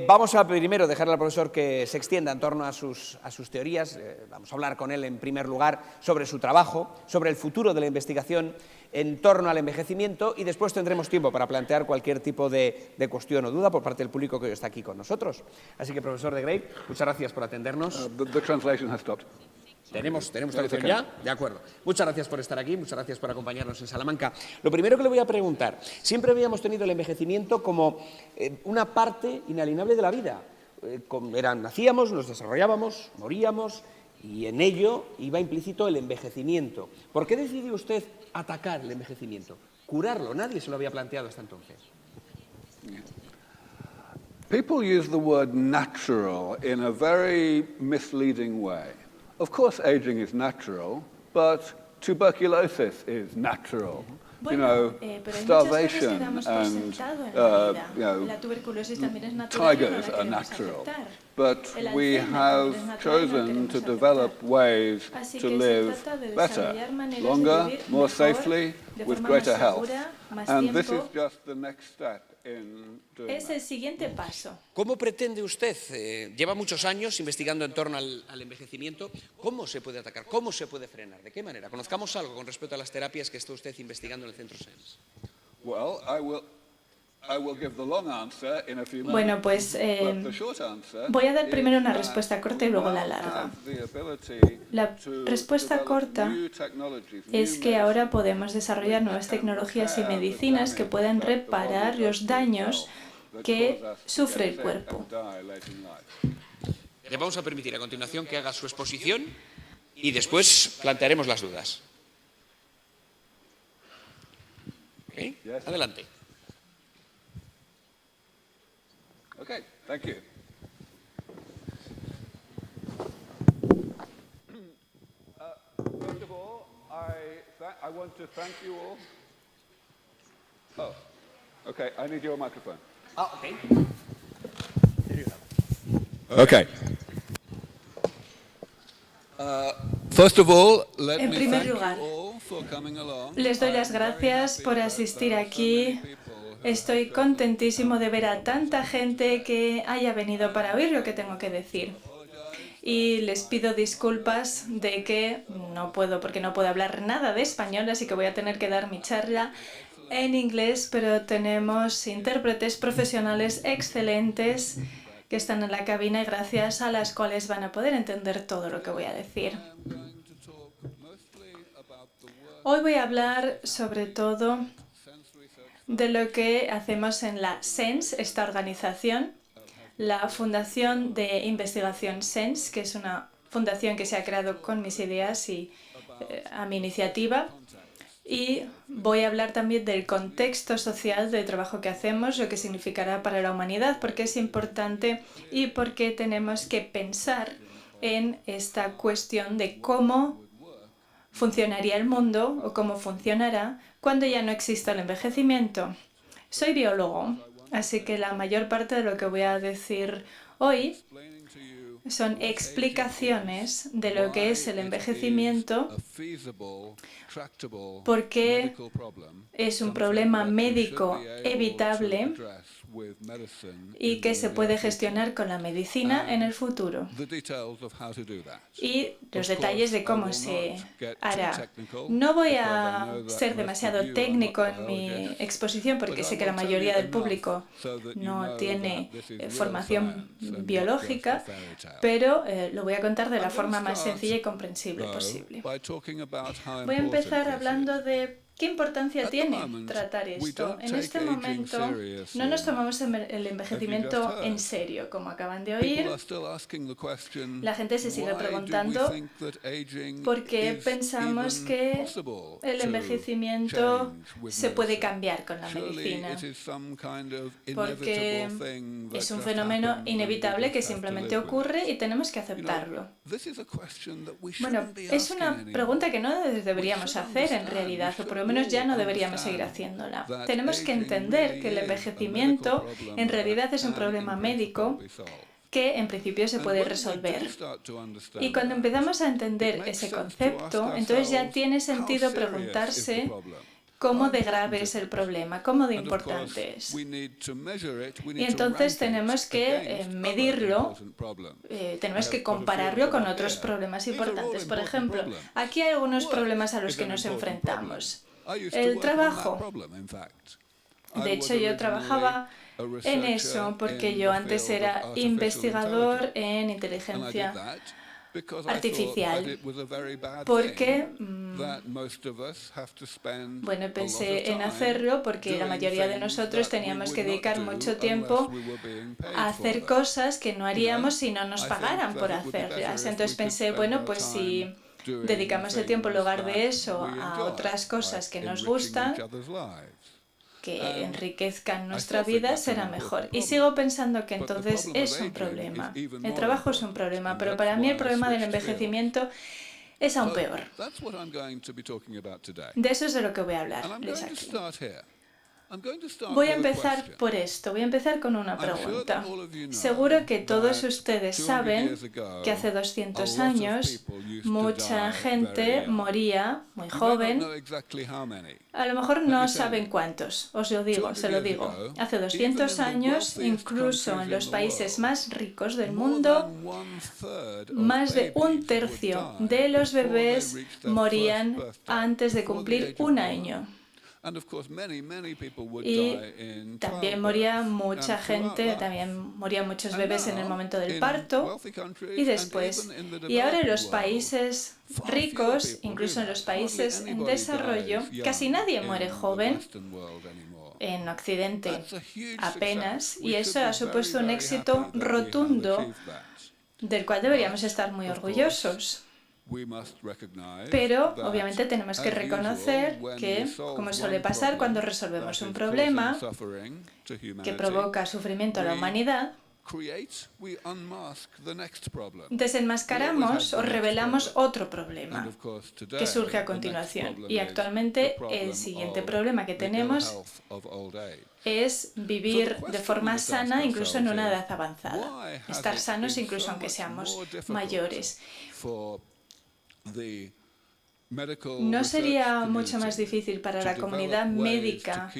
Vamos a primero dejarle al profesor que se extienda en torno a sus teorías. Vamos a hablar con él en primer lugar sobre su trabajo, sobre el futuro de la investigación en torno al envejecimiento, y después tendremos tiempo para plantear cualquier tipo de cuestión o duda por parte del público que hoy está aquí con nosotros. Así que, profesor de Grey, muchas gracias por atendernos. The translation has stopped. ¿Tenemos traducción ya? De acuerdo. Muchas gracias por estar aquí, muchas gracias por acompañarnos en Salamanca. Lo primero que le voy a preguntar, siempre habíamos tenido el envejecimiento como una parte inalienable de la vida. Nacíamos, nos desarrollábamos, moríamos, y en ello iba implícito el envejecimiento. ¿Por qué decidió usted atacar el envejecimiento? Curarlo, nadie se lo había planteado hasta entonces. People use the word natural in a very misleading way. Of course, aging is natural, but tuberculosis is natural. Bueno, pero hay muchas cosas que damos por sentado en la vida. La tuberculosis también es natural y no la queremos aceptar. But we have chosen to develop ways to live better, longer, more safely, with greater health. And this is just the next step in doing Es el siguiente paso. ¿Cómo pretende usted? Lleva muchos años investigando en torno al envejecimiento. ¿Cómo se puede atacar? ¿Cómo se puede frenar? ¿De qué manera? Conozcamos algo con respecto a las terapias que está usted investigando en el Centro SENS. Well, I will give the long answer in a few moments. Bueno, pues But the short answer voy a dar primero una is respuesta corta y luego la larga. the ability La to respuesta develop corta new technologies, es new que ahora medicines podemos desarrollar nuevas tecnologías y medicinas que puedan reparar los daños que sufre el cuerpo. Le vamos a permitir a continuación que haga su exposición y después plantearemos las dudas. ¿Okay? Adelante. Okay, thank you. First of all, I want to thank you all. Oh, okay, I need your microphone. Okay. Okay. First of all, let En me primer thank you lugar, all for coming along. les doy las gracias por asistir aquí. Estoy contentísimo de ver a tanta gente que haya venido para oír lo que tengo que decir. Y les pido disculpas de que no puedo, porque no puedo hablar nada de español, así que voy a tener que dar mi charla en inglés, pero tenemos intérpretes profesionales excelentes que están en la cabina y gracias a las cuales van a poder entender todo lo que voy a decir. Hoy voy a hablar sobre todo de lo que hacemos en la SENS, esta organización, la Fundación de Investigación SENS, que es una fundación que se ha creado con mis ideas y a mi iniciativa. Y voy a hablar también del contexto social del trabajo que hacemos, lo que significará para la humanidad, porque es importante y porque tenemos que pensar en esta cuestión de cómo funcionaría el mundo o cómo funcionará cuando ya no exista el envejecimiento. Soy biólogo, así que la mayor parte de lo que voy a decir hoy son explicaciones de lo que es el envejecimiento, porque es un problema médico evitable y que se puede gestionar con la medicina en el futuro. Y los detalles de cómo se hará. No voy a ser demasiado técnico en mi exposición porque sé que la mayoría del público no tiene formación biológica, pero lo voy a contar de la forma más sencilla y comprensible posible. Voy a empezar hablando de ¿qué importancia tiene tratar esto? En este momento no nos tomamos el envejecimiento en serio, como acaban de oír. La gente se sigue preguntando por qué pensamos que el envejecimiento se puede cambiar con la medicina. Porque es un fenómeno inevitable que simplemente ocurre y tenemos que aceptarlo. Bueno, es una pregunta que no deberíamos hacer en realidad, o por lo menos ya no deberíamos seguir haciéndola. Tenemos que entender que el envejecimiento en realidad es un problema médico que en principio se puede resolver. Y cuando empezamos a entender ese concepto, entonces ya tiene sentido preguntarse cómo de grave es el problema, cómo de importante es. Y entonces tenemos que medirlo, tenemos que compararlo con otros problemas importantes. Por ejemplo, aquí hay algunos problemas a los que nos enfrentamos. El trabajo. De hecho, yo trabajaba en eso porque yo antes era investigador en inteligencia artificial, porque bueno, pensé en hacerlo porque la mayoría de nosotros teníamos que dedicar mucho tiempo a hacer cosas que no haríamos si no nos pagaran por hacerlas. Entonces pensé, bueno, pues si dedicamos el tiempo en lugar de eso a otras cosas que nos gustan, que enriquezcan nuestra vida, será mejor. Y sigo pensando que entonces es un problema. El trabajo es un problema, pero para mí el problema del envejecimiento es aún peor. De eso es de lo que voy a hablarles aquí. Voy a empezar por esto, voy a empezar con una pregunta. Seguro que todos ustedes saben que hace 200 años mucha gente moría muy joven. A lo mejor no saben cuántos, os lo digo, se lo digo. Hace 200 años, incluso en los países más ricos del mundo, más de 1/3 de los bebés morían antes de cumplir un año. Y también moría mucha gente, también morían muchos bebés en el momento del parto y después. Y ahora en los países ricos, incluso en los países en desarrollo, casi nadie muere joven. En Occidente apenas, y eso ha supuesto un éxito rotundo del cual deberíamos estar muy orgullosos. Pero, obviamente, tenemos que reconocer que, como suele pasar cuando resolvemos un problema que provoca sufrimiento a la humanidad, desenmascaramos o revelamos otro problema que surge a continuación. Y actualmente el siguiente problema que tenemos es vivir de forma sana incluso en una edad avanzada. Estar sanos incluso aunque seamos mayores. ¿No sería mucho más difícil para la comunidad médica,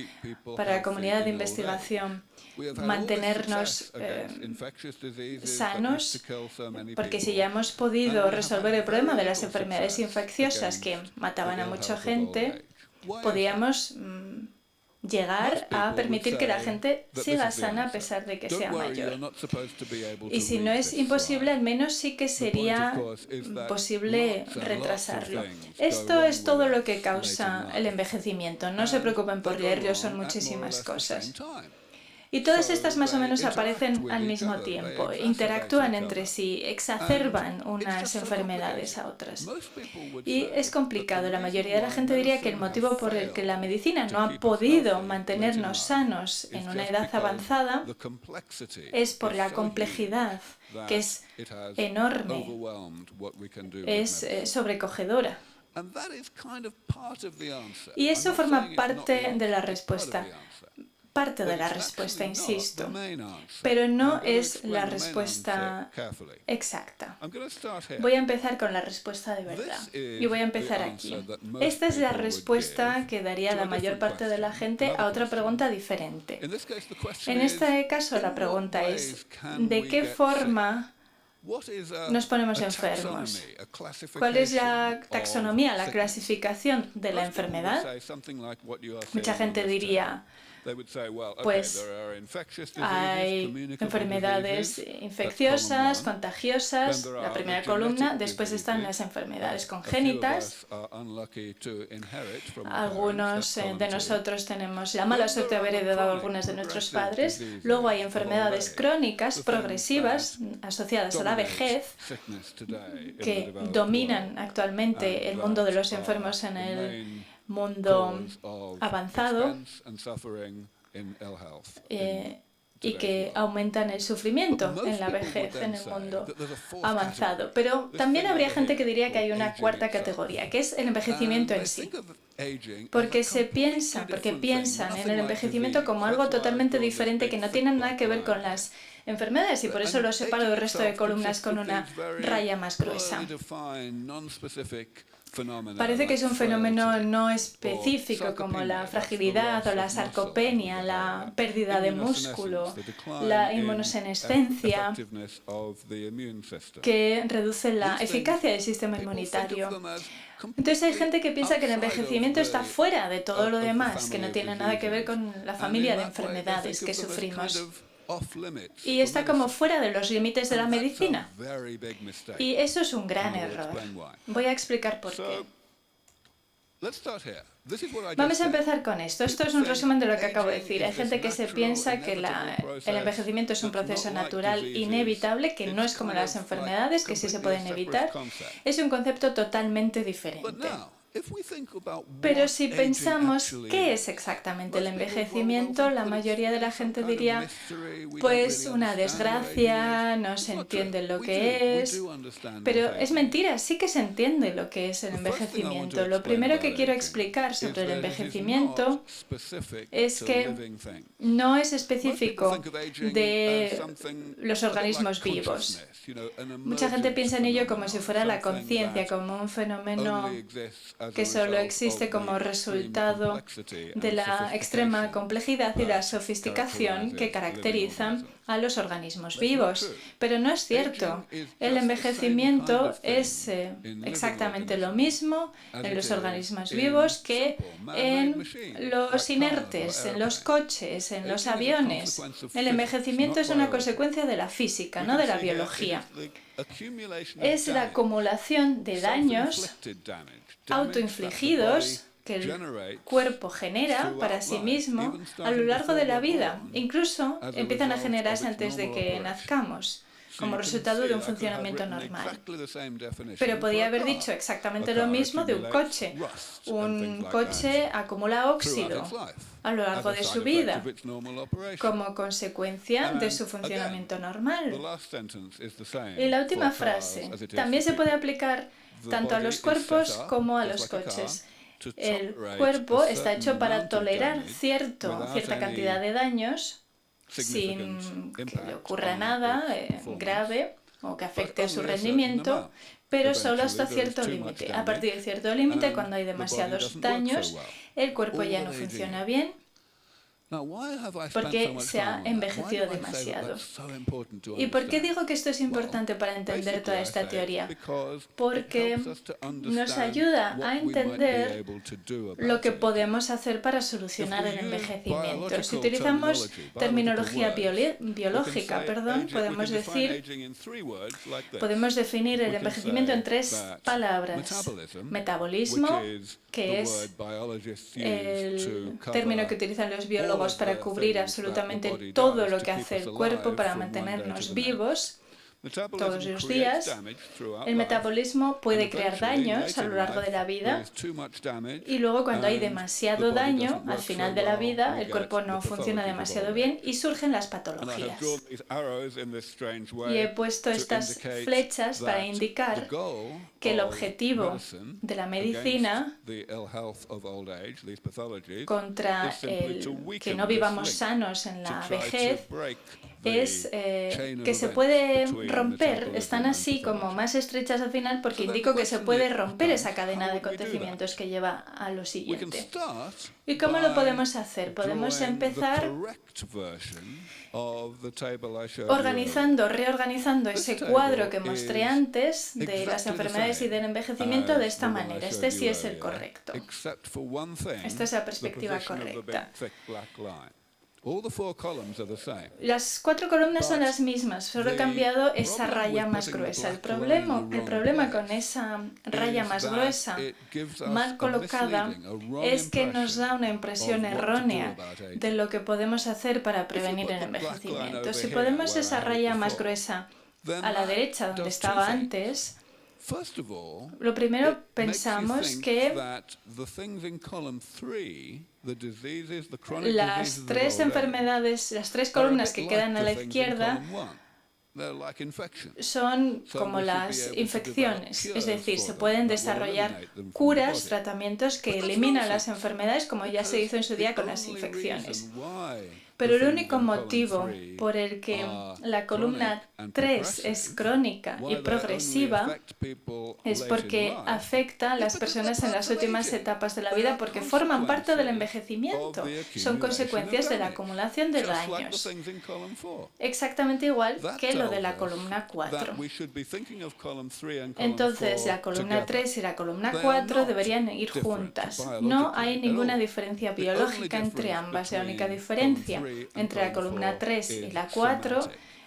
para la comunidad de investigación, mantenernos sanos? Porque si ya hemos podido resolver el problema de las enfermedades infecciosas que mataban a mucha gente, podríamos llegar a permitir que la gente siga sana a pesar de que sea mayor. Y si no es imposible, al menos sí que sería posible retrasarlo. Esto es todo lo que causa el envejecimiento. No se preocupen por leerlo, son muchísimas cosas. Y todas estas más o menos aparecen al mismo tiempo, interactúan entre sí, exacerban unas enfermedades a otras. Y es complicado. La mayoría de la gente diría que el motivo por el que la medicina no ha podido mantenernos sanos en una edad avanzada es por la complejidad, que es enorme, es sobrecogedora. Y eso forma parte de la respuesta. Parte de la respuesta, insisto, pero no es la respuesta exacta. Voy a empezar con la respuesta de verdad y voy a empezar aquí. Esta es la respuesta que daría la mayor parte de la gente a otra pregunta diferente. En este caso, la pregunta es, ¿de qué forma nos ponemos enfermos? ¿Cuál es la taxonomía, la clasificación de la enfermedad? Mucha gente diría, pues hay enfermedades infecciosas, contagiosas, la primera columna, después están las enfermedades congénitas. Algunos de nosotros tenemos la mala suerte de haber heredado algunas de nuestros padres. Luego hay enfermedades crónicas, progresivas, asociadas a la vejez, que dominan actualmente el mundo de los enfermos en el mundo avanzado y que aumentan el sufrimiento en la vejez en el mundo avanzado. Pero también habría gente que diría que hay una cuarta categoría, que es el envejecimiento en sí. Porque piensan en el envejecimiento como algo totalmente diferente que no tiene nada que ver con las enfermedades, y por eso lo separo del resto de columnas con una raya más gruesa. Parece que es un fenómeno no específico como la fragilidad o la sarcopenia, la pérdida de músculo, la inmunosenescencia, que reduce la eficacia del sistema inmunitario. Entonces hay gente que piensa que el envejecimiento está fuera de todo lo demás, que no tiene nada que ver con la familia de enfermedades que sufrimos. Y está como fuera de los límites de la medicina. Y eso es un gran error. Voy a explicar por qué. Vamos a empezar con esto. Esto es un resumen de lo que acabo de decir. Hay gente que se piensa que el envejecimiento es un proceso natural inevitable, que no es como las enfermedades, que sí se pueden evitar. Es un concepto totalmente diferente. Pero si pensamos qué es exactamente el envejecimiento, la mayoría de la gente diría, pues una desgracia, no se entiende lo que es. Pero es mentira, sí que se entiende lo que es el envejecimiento. Lo primero que quiero explicar sobre el envejecimiento es que no es específico de los organismos vivos. Mucha gente piensa en ello como si fuera la conciencia, como un fenómeno que solo existe como resultado de la extrema complejidad y la sofisticación que caracterizan a los organismos vivos. Pero no es cierto. El envejecimiento es exactamente lo mismo en los organismos vivos que en los inertes, en los coches, en los aviones. El envejecimiento es una consecuencia de la física, no de la biología. Es la acumulación de daños autoinfligidos que el cuerpo genera para sí mismo a lo largo de la vida. Incluso empiezan a generarse antes de que nazcamos, como resultado de un funcionamiento normal. Pero podría haber dicho exactamente lo mismo de un coche. Un coche acumula óxido a lo largo de su vida, como consecuencia de su funcionamiento normal. Y la última frase también se puede aplicar tanto a los cuerpos como a los coches. El cuerpo está hecho para tolerar cierta cantidad de daños sin que le ocurra nada grave o que afecte a su rendimiento, pero solo hasta cierto límite. A partir de cierto límite, cuando hay demasiados daños, el cuerpo ya no funciona bien porque se ha envejecido demasiado. ¿Y por qué digo que esto es importante para entender toda esta teoría? Porque nos ayuda a entender lo que podemos hacer para solucionar el envejecimiento. Si utilizamos terminología biológica, podemos definir el envejecimiento en 3 palabras. Metabolismo, que es el término que utilizan los biólogos para cubrir absolutamente todo lo que hace el cuerpo para mantenernos vivos todos los días. El metabolismo puede crear daños a lo largo de la vida y luego cuando hay demasiado daño al final de la vida el cuerpo no funciona demasiado bien y surgen las patologías. Y he puesto estas flechas para indicar que el objetivo de la medicina contra el que no vivamos sanos en la vejez es que se puede romper, están así como más estrechas al final porque indico que se puede romper esa cadena de acontecimientos que lleva a lo siguiente. ¿Y cómo lo podemos hacer? Podemos empezar reorganizando ese cuadro que mostré antes de las enfermedades y del envejecimiento de esta manera. Este sí es el correcto. Esta es la perspectiva correcta. Las 4 columnas son las mismas, solo he cambiado esa raya más gruesa. El problema con esa raya más gruesa, mal colocada, es que nos da una impresión errónea de lo que podemos hacer para prevenir el envejecimiento. Si ponemos esa raya más gruesa a la derecha, donde estaba antes, lo primero pensamos que las 3 enfermedades, las 3 columnas que quedan a la izquierda son como las infecciones, es decir, se pueden desarrollar curas, tratamientos que eliminan las enfermedades como ya se hizo en su día con las infecciones. Pero el único motivo por el que la columna 3 es crónica y progresiva es porque afecta a las personas en las últimas etapas de la vida, porque forman parte del envejecimiento. Son consecuencias de la acumulación de daños. Exactamente igual que lo de la columna 4. Entonces, la columna 3 y la columna 4 deberían ir juntas. No hay ninguna diferencia biológica entre ambas. La única diferencia entre la columna 3 y la 4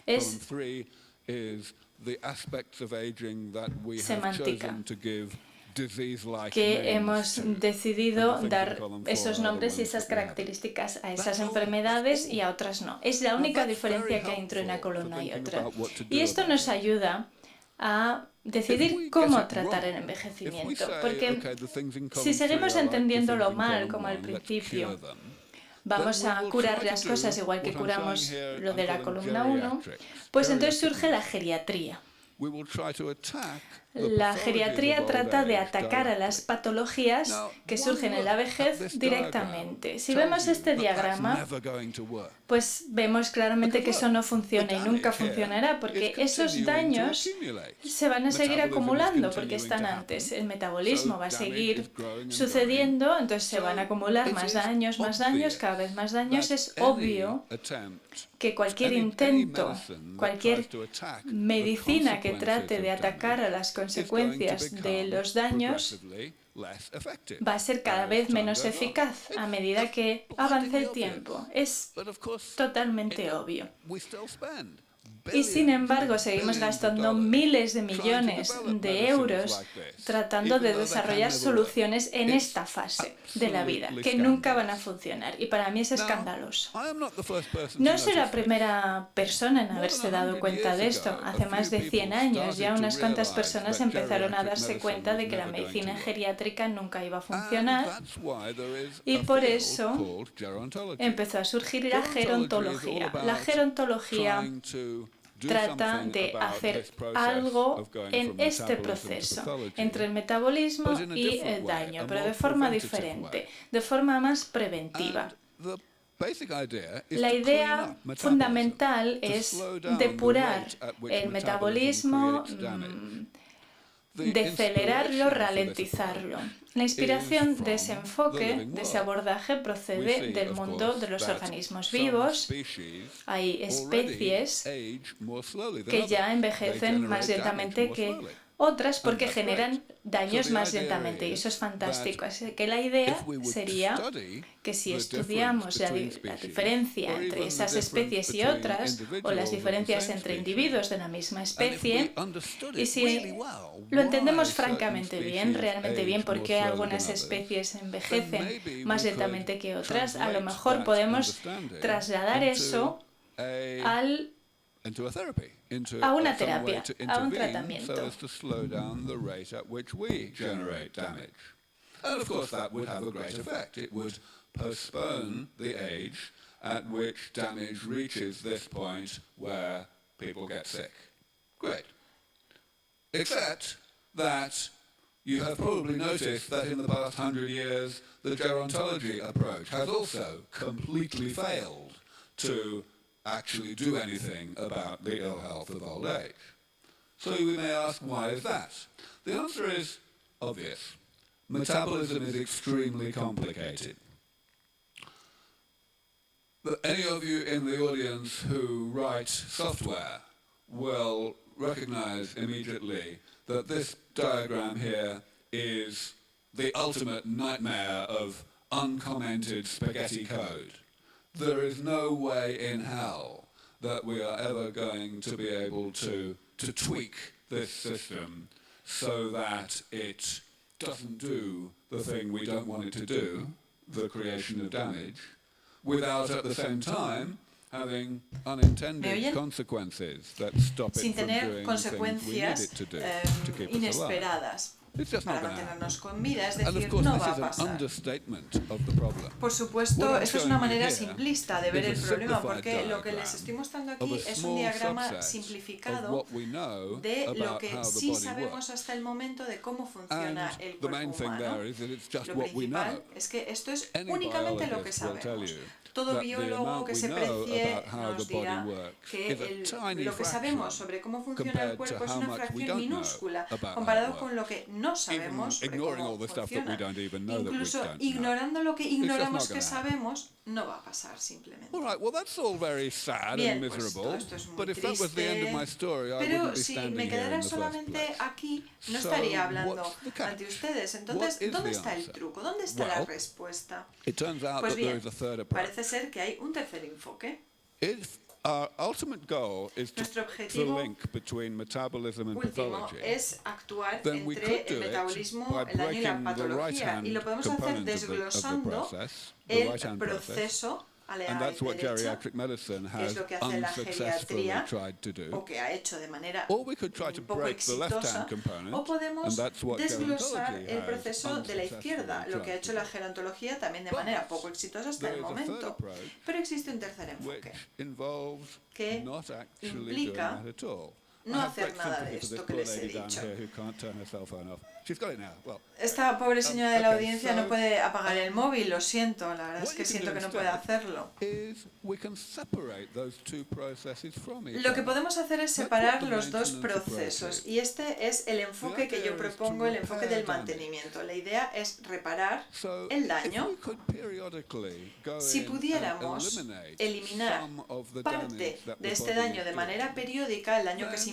es semántica, que hemos decidido dar esos nombres y esas características a esas enfermedades y a otras no. Es la única diferencia que hay entre una columna y otra. Y esto nos ayuda a decidir cómo tratar el envejecimiento, porque si seguimos entendiéndolo mal, como al principio, vamos a curar las cosas igual que curamos lo de la columna 1, pues entonces surge la geriatría. La geriatría trata de atacar a las patologías que surgen en la vejez directamente. Si vemos este diagrama, pues vemos claramente que eso no funciona y nunca funcionará, porque esos daños se van a seguir acumulando porque están antes. El metabolismo va a seguir sucediendo, entonces se van a acumular más daños, cada vez más daños. Es obvio que cualquier intento, cualquier medicina que trate de atacar a las consecuencias de los daños va a ser cada vez menos eficaz a medida que avance el tiempo. Es totalmente obvio. Y sin embargo, seguimos gastando miles de millones de euros tratando de desarrollar soluciones en esta fase de la vida, que nunca van a funcionar. Y para mí es escandaloso. No soy la primera persona en haberse dado cuenta de esto. Hace más de 100 años ya unas cuantas personas empezaron a darse cuenta de que la medicina geriátrica nunca iba a funcionar. Y por eso empezó a surgir la gerontología. La gerontología trata de hacer algo en este proceso, entre el metabolismo y el daño, pero de forma diferente, de forma más preventiva. La idea fundamental es depurar el metabolismo, decelerarlo, ralentizarlo. La inspiración de ese enfoque, de ese abordaje, procede del mundo de los organismos vivos. Hay especies que ya envejecen más lentamente que otras porque generan daños más lentamente, y eso es fantástico. Así que la idea sería que si estudiamos la diferencia entre esas especies y otras, o las diferencias entre individuos de la misma especie, y si lo entendemos francamente bien, realmente bien, por qué algunas especies envejecen más lentamente que otras, a lo mejor podemos trasladar eso a una terapia, a un tratamiento. And of course that would have a great effect. It would postpone the age at which damage reaches this point where people get sick. Great. Except that you have probably noticed that in the past 100 years the gerontology approach has also completely failed to actually do anything about the ill health of old age. So we may ask, why is that? The answer is obvious. Metabolism is extremely complicated. But any of you in the audience who write software will recognize immediately that this diagram here is the ultimate nightmare of uncommented spaghetti code. There is no way in hell that we are ever going to be able to tweak this system so that it doesn't do the thing we don't want it to do, the creation of damage, without at the same time having unintended consequences that stop it from doing the things we need it to do to keep us alive. para mantenernos con vida, es decir, no va a pasar. Por supuesto, esto es una manera simplista de ver el problema, porque lo que les estoy mostrando aquí es un diagrama simplificado de lo que sí sabemos hasta el momento de cómo funciona el cuerpo humano. Lo principal es que esto es únicamente lo que sabemos. Todo biólogo que se precie nos dirá que lo que sabemos sobre cómo funciona el cuerpo es una fracción minúscula comparado con lo que no sabemos sobre cómo funciona. Incluso ignorando lo que ignoramos que sabemos, no va a pasar simplemente. Bien, pues todo esto es muy triste, pero si me quedara solamente aquí, no estaría hablando ante ustedes. Entonces, ¿dónde está el truco? ¿Dónde está la respuesta? Pues bien, parece ser que hay un tercer enfoque. Nuestro objetivo último es actuar entre el metabolismo, el daño y la patología, y lo podemos hacer desglosando el proceso a la derecha, que es lo que hace la geriatría o que ha hecho de manera poco exitosa, o podemos desglosar el proceso de la izquierda, lo que ha hecho la gerontología también de manera poco exitosa hasta el momento. Pero existe un tercer enfoque que implica no hacer nada de esto que les he dicho. Esta pobre señora de la audiencia no puede apagar el móvil, lo siento, la verdad es que siento que no puede hacerlo. Lo que podemos hacer es separar los dos procesos, y este es el enfoque que yo propongo, el enfoque del mantenimiento. La idea es reparar el daño. Si pudiéramos eliminar parte de este daño de manera periódica, el daño que se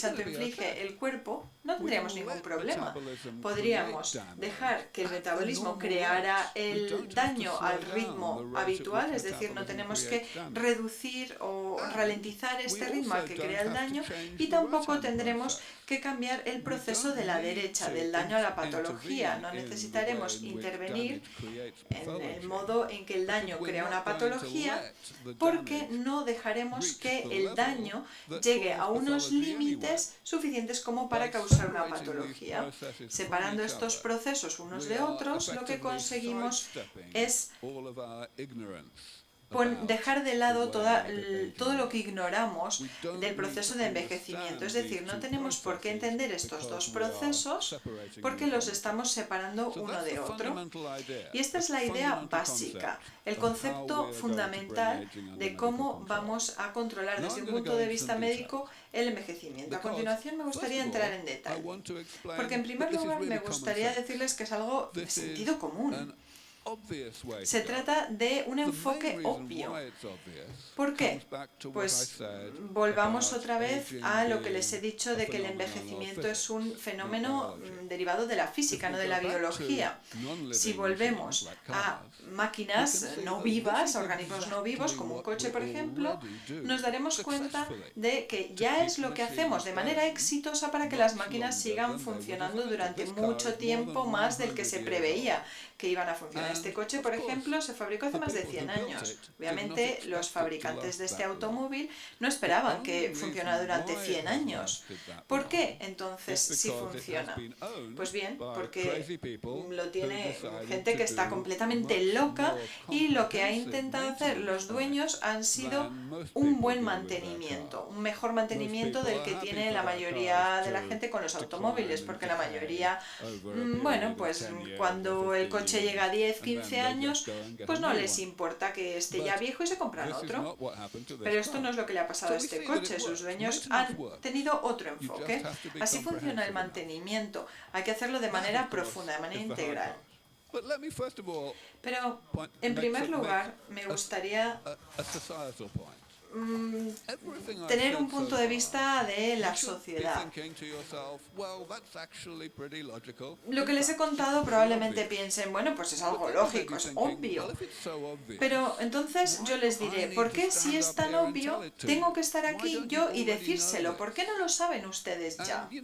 autoinflige el cuerpo, no tendríamos ningún problema. Podríamos dejar que el metabolismo creara el daño al ritmo habitual, es decir, no tenemos que reducir o ralentizar este ritmo al que crea el daño, y tampoco tendremos que cambiar el proceso de la derecha, del daño a la patología. No necesitaremos intervenir en el modo en que el daño crea una patología, porque no dejaremos que el daño llegue a unos límites suficientes como para causar una patología. Separando estos procesos unos de otros, lo que conseguimos es dejar de lado todo lo que ignoramos del proceso de envejecimiento. Es decir, no tenemos por qué entender estos dos procesos porque los estamos separando uno de otro. Y esta es la idea básica, el concepto fundamental de cómo vamos a controlar desde un punto de vista médico el envejecimiento. A continuación me gustaría entrar en detalle, porque en primer lugar me gustaría decirles que es algo de sentido común. Se trata de un enfoque obvio. ¿Por qué? Pues volvamos otra vez a lo que les he dicho de que el envejecimiento es un fenómeno derivado de la física, no de la biología. Si volvemos a máquinas no vivas, a organismos no vivos, como un coche, por ejemplo, nos daremos cuenta de que ya es lo que hacemos de manera exitosa para que las máquinas sigan funcionando durante mucho tiempo más del que se preveía que iban a funcionar. Este coche, por ejemplo, se fabricó hace más de 100 años. Obviamente, los fabricantes de este automóvil no esperaban que funcionara durante 100 años. ¿Por qué entonces sí funciona? Pues bien, porque lo tiene gente que está completamente loca, y lo que ha intentado hacer los dueños han sido un buen mantenimiento, un mejor mantenimiento del que tiene la mayoría de la gente con los automóviles, porque la mayoría, bueno, pues cuando el coche llega a 10, 15 años, pues no les importa que esté ya viejo y se compran otro. Pero esto no es lo que le ha pasado a este coche. Sus dueños han tenido otro enfoque. Así funciona el mantenimiento. Hay que hacerlo de manera profunda, de manera integral. Pero, en primer lugar, me gustaría tener un punto de vista de la sociedad. Lo que les he contado probablemente piensen, bueno, pues es algo lógico, es obvio. Pero entonces yo les diré, ¿por qué si es tan obvio tengo que estar aquí yo y decírselo? ¿Por qué no lo saben ustedes ya? Y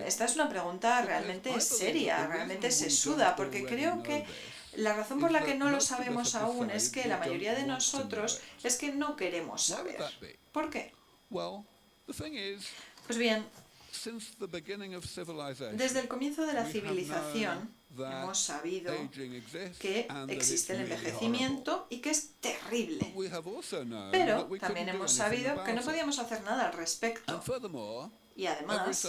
esta es una pregunta realmente seria, realmente sesuda, porque creo que la razón por la que no lo sabemos aún es que la mayoría de nosotros es que no queremos saber. ¿Por qué? Pues bien, Desde el comienzo de la civilización hemos sabido que existe el envejecimiento y que es terrible. Pero también hemos sabido que no podíamos hacer nada al respecto. Y además,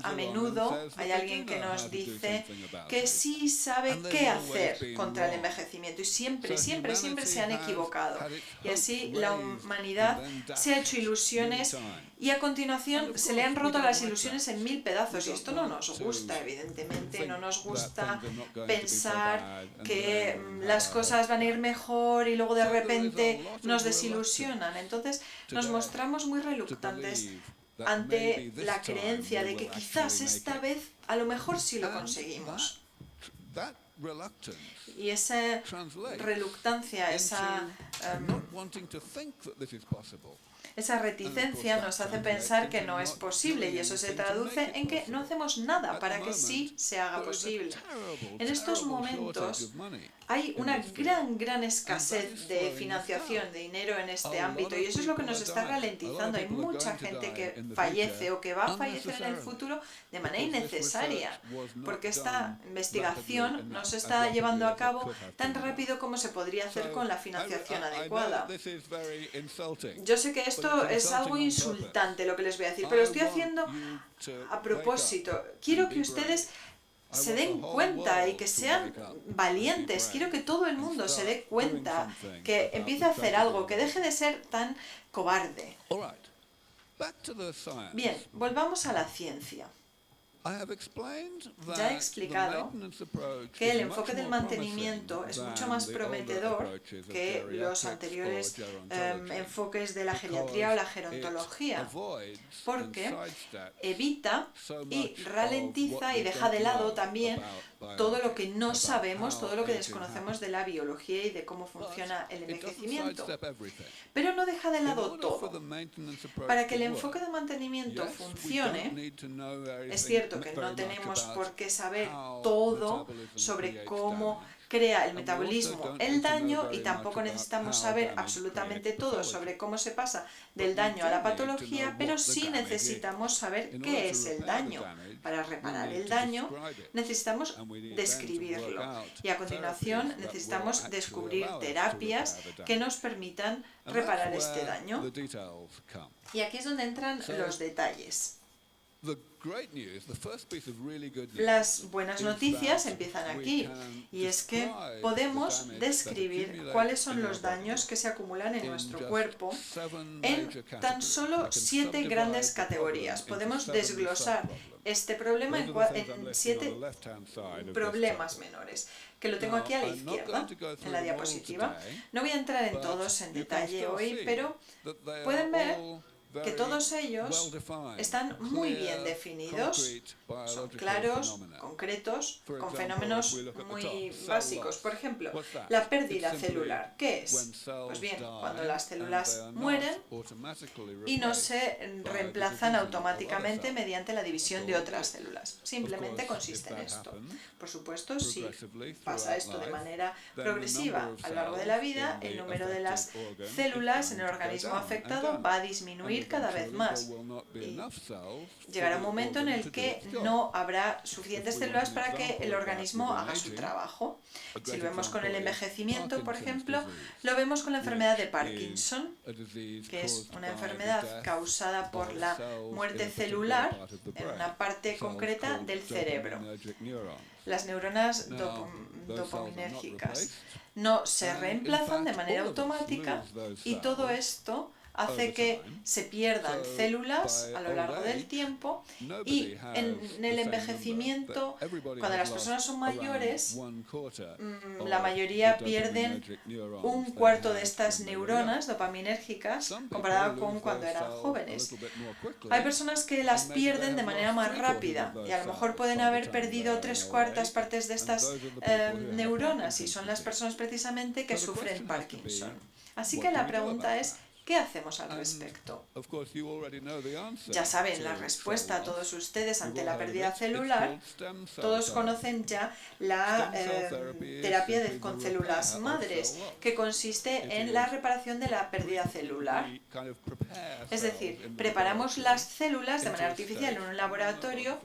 a menudo hay alguien que nos dice que sí sabe qué hacer contra el envejecimiento y siempre se han equivocado. Y así la humanidad se ha hecho ilusiones y a continuación se le han roto las ilusiones en 1000 pedazos. Y esto no nos gusta, evidentemente, no nos gusta pensar que las cosas van a ir mejor y luego de repente nos desilusionan. Entonces nos mostramos muy reluctantes ante la creencia de que quizás esta vez a lo mejor sí lo conseguimos. Y esa reluctancia, esa reticencia nos hace pensar que no es posible y eso se traduce en que no hacemos nada para que sí se haga posible. En estos momentos hay una gran escasez de financiación, de dinero en este ámbito y eso es lo que nos está ralentizando. Hay mucha gente que fallece o que va a fallecer en el futuro de manera innecesaria porque esta investigación no se está llevando a cabo tan rápido como se podría hacer con la financiación adecuada. Yo sé que esto es algo insultante lo que les voy a decir, pero lo estoy haciendo a propósito. Quiero que ustedes se den cuenta y que sean valientes. Quiero que todo el mundo se dé cuenta, que empiece a hacer algo, que deje de ser tan cobarde. Bien, volvamos a la ciencia. Ya he explicado que el enfoque del mantenimiento es mucho más prometedor que los anteriores enfoques de la geriatría o la gerontología, porque evita y ralentiza y deja de lado también todo lo que no sabemos, todo lo que desconocemos de la biología y de cómo funciona el envejecimiento. Pero no deja de lado todo. Para que el enfoque de mantenimiento funcione, es cierto que no tenemos por qué saber todo sobre cómo crea el metabolismo el daño y tampoco necesitamos saber absolutamente todo sobre cómo se pasa del daño a la patología, pero sí necesitamos saber qué es el daño. Para reparar el daño necesitamos describirlo y a continuación necesitamos descubrir terapias que nos permitan reparar este daño. Y aquí es donde entran los detalles. Las buenas noticias empiezan aquí, y es que podemos describir cuáles son los daños que se acumulan en nuestro cuerpo en tan solo 7 grandes categorías. Podemos desglosar este problema en 7 problemas menores, que lo tengo aquí a la izquierda, en la diapositiva. No voy a entrar en todos en detalle hoy, pero pueden ver que todos ellos están muy bien definidos, son claros, concretos, con fenómenos muy básicos. Por ejemplo, la pérdida celular. ¿Qué es? Pues bien, cuando las células mueren y no se reemplazan automáticamente mediante la división de otras células. Simplemente consiste en esto. Por supuesto, si pasa esto de manera progresiva a lo largo de la vida, el número de las células en el organismo afectado va a disminuir cada vez más. Y llegará un momento en el que no habrá suficientes células para que el organismo haga su trabajo. Si lo vemos con el envejecimiento, por ejemplo, lo vemos con la enfermedad de Parkinson, que es una enfermedad causada por la muerte celular en una parte concreta del cerebro. Las neuronas dopaminérgicas no se reemplazan de manera automática y todo esto hace que se pierdan células a lo largo del tiempo y en el envejecimiento, cuando las personas son mayores, la mayoría pierden un cuarto de estas neuronas dopaminérgicas comparado con cuando eran jóvenes. Hay personas que las pierden de manera más rápida y a lo mejor pueden haber perdido 3/4 partes de estas neuronas y son las personas precisamente que sufren Parkinson. Así que la pregunta es, ¿Qué hacemos al respecto? Ya saben la respuesta, todos ustedes, ante la pérdida celular. Todos conocen ya la terapia con células madres, que consiste en la reparación de la pérdida celular. Es decir, preparamos las células de manera artificial en un laboratorio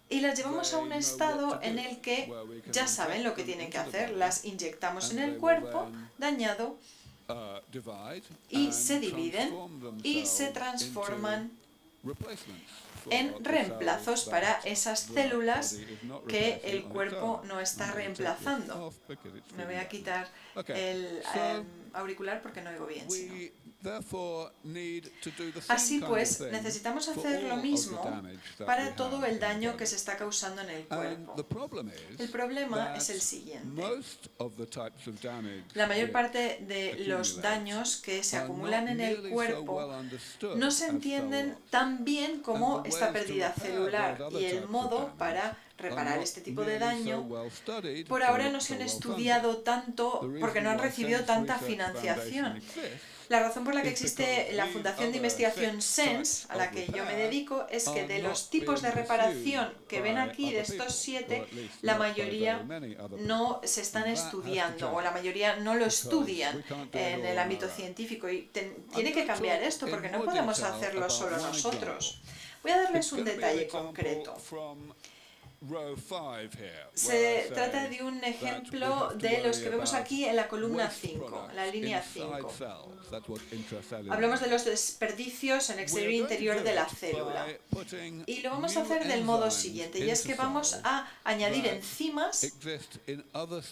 y las llevamos a un estado en el que ya saben lo que tienen que hacer. Las inyectamos en el cuerpo dañado y se dividen y se transforman en reemplazos para esas células que el cuerpo no está reemplazando. Me voy a quitar el auricular porque no oigo bien. Así pues, necesitamos hacer lo mismo para todo el daño que se está causando en el cuerpo. El problema es el siguiente. La mayor parte de los daños que se acumulan en el cuerpo no se entienden tan bien como esta pérdida celular, y el modo para reparar este tipo de daño por ahora no se han estudiado tanto porque no han recibido tanta financiación. La razón por la que existe la Fundación de Investigación SENS, a la que yo me dedico, es que de los tipos de reparación que ven aquí, de estos 7, la mayoría no se están estudiando, o la mayoría no lo estudian en el ámbito científico, y tiene que cambiar esto porque no podemos hacerlo solo nosotros. Voy a darles un detalle concreto. Se trata de un ejemplo de los que vemos aquí en la columna 5, la línea 5. Hablamos de los desperdicios en el exterior interior de la célula. Y lo vamos a hacer del modo siguiente, y es que vamos a añadir enzimas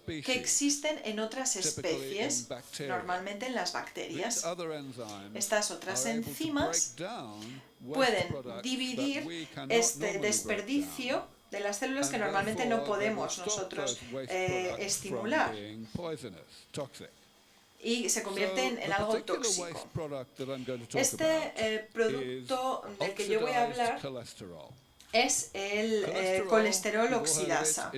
que existen en otras especies, normalmente en las bacterias. Estas otras enzimas pueden dividir este desperdicio de las células que normalmente no podemos nosotros estimular, y se convierten en algo tóxico. Este producto del que yo voy a hablar es el colesterol oxidasa,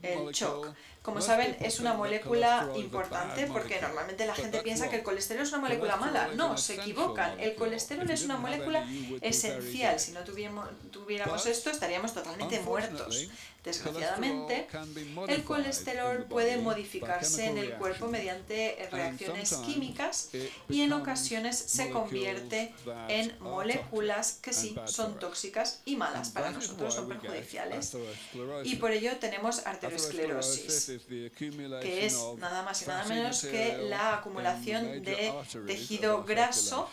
el CHOC. Como saben, es una molécula importante porque normalmente la gente piensa que el colesterol es una molécula mala. No, se equivocan. El colesterol es una molécula esencial. Si no tuviéramos esto, estaríamos totalmente muertos. Desgraciadamente, el colesterol puede modificarse en el cuerpo mediante reacciones químicas y en ocasiones se convierte en moléculas que sí son tóxicas y malas para nosotros, son perjudiciales. Y por ello tenemos arteriosclerosis, que es nada más y nada menos que la acumulación de tejido graso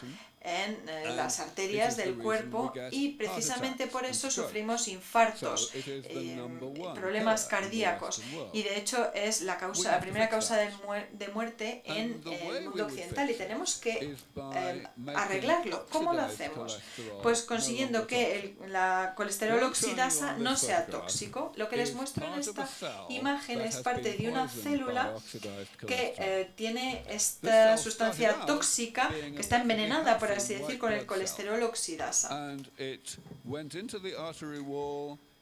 en las arterias del cuerpo, y precisamente por eso sufrimos infartos, problemas cardíacos, y de hecho es la primera causa de muerte en el mundo occidental, y tenemos que arreglarlo. ¿Cómo lo hacemos? Pues consiguiendo que la colesterol oxidasa no sea tóxico. Lo que les muestro en esta imagen es parte de una célula que tiene esta sustancia tóxica, que está envenenada, por así decir, con el colesterol oxidasa.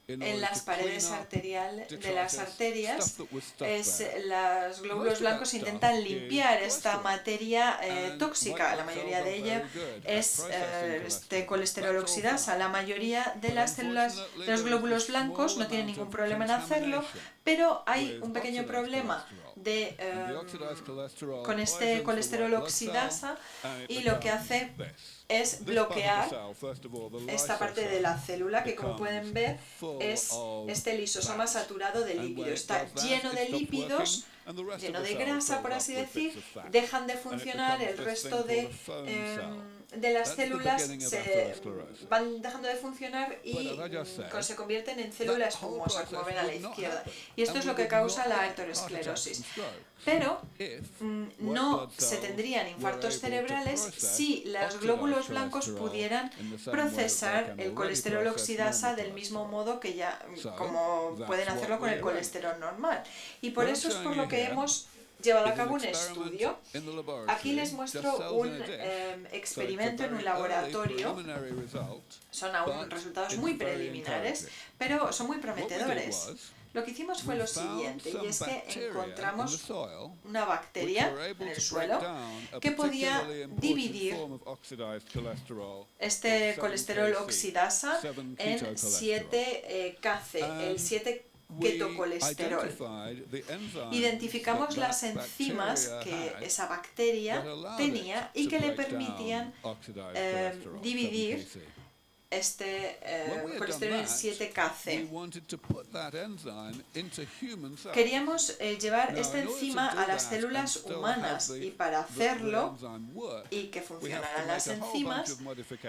En las paredes de las arterias, los glóbulos blancos intentan limpiar esta materia tóxica. La mayoría de ella es este colesterol oxidasa. La mayoría de las células de los glóbulos blancos no tienen ningún problema en hacerlo, pero hay un pequeño problema con este colesterol oxidasa, y lo que hace es bloquear esta parte de la célula, que como pueden ver es este lisosoma saturado de lípidos. Está lleno de lípidos, lleno de grasa, por así decir. Dejan de funcionar, el resto de las células se van dejando de funcionar y se convierten en células espumosa, como ven a la izquierda. Y esto es lo que causa la arteriosclerosis. Pero no se tendrían infartos cerebrales si los glóbulos blancos pudieran procesar el colesterol oxidasa del mismo modo que como pueden hacerlo con el colesterol normal. Y por eso es por lo que hemos llevado a cabo un estudio. Aquí les muestro un experimento en un laboratorio. Son aún resultados muy preliminares, pero son muy prometedores. Lo que hicimos fue lo siguiente, y es que encontramos una bacteria en el suelo que podía dividir este colesterol oxidasa en 7-CACE, el 7-ketocolesterol. Identificamos las enzimas que esa bacteria tenía y que le permitían dividir este colesterol en 7-CACE. Queríamos llevar esta enzima a las células humanas, y para hacerlo y que funcionaran las enzimas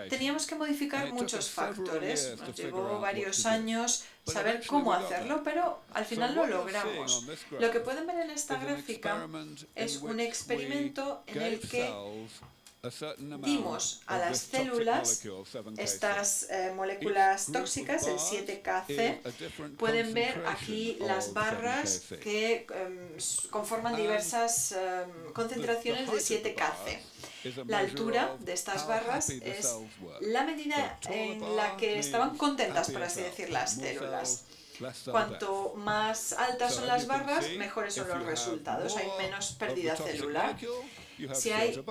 teníamos que modificar muchos factores. Nos llevó varios años saber cómo hacerlo, pero al final lo logramos. Lo que pueden ver en esta gráfica es un experimento en el que dimos a las células estas moléculas tóxicas, el 7-CACE. Pueden ver aquí las barras que conforman diversas concentraciones de 7-CACE. La altura de estas barras es la medida en la que estaban contentas, por así decir, las células. Cuanto más altas son las barras, mejores son los resultados, hay menos pérdida celular. Si hay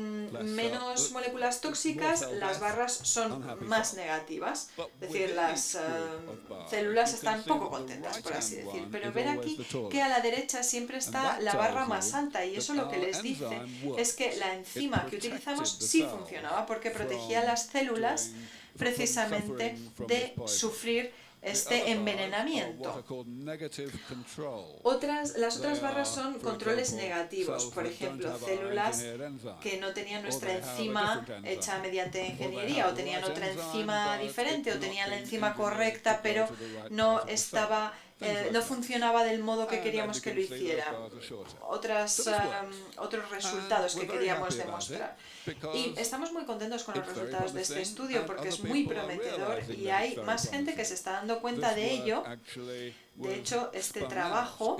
menos moléculas tóxicas, las barras son más negativas, es decir, las células están poco contentas, por así decir. Pero ver aquí que a la derecha siempre está la barra más alta, y eso lo que les dice es que la enzima que utilizamos sí funcionaba, porque protegía a las células precisamente de sufrir este envenenamiento. Las otras barras son controles negativos, por ejemplo, células que no tenían nuestra enzima hecha mediante ingeniería, o tenían otra enzima diferente, o tenían la enzima correcta, pero no funcionaba del modo que queríamos que lo hiciera. Otros resultados que queríamos demostrar. Y estamos muy contentos con los resultados de este estudio, porque es muy prometedor y hay más gente que se está dando cuenta de ello. De hecho, este trabajo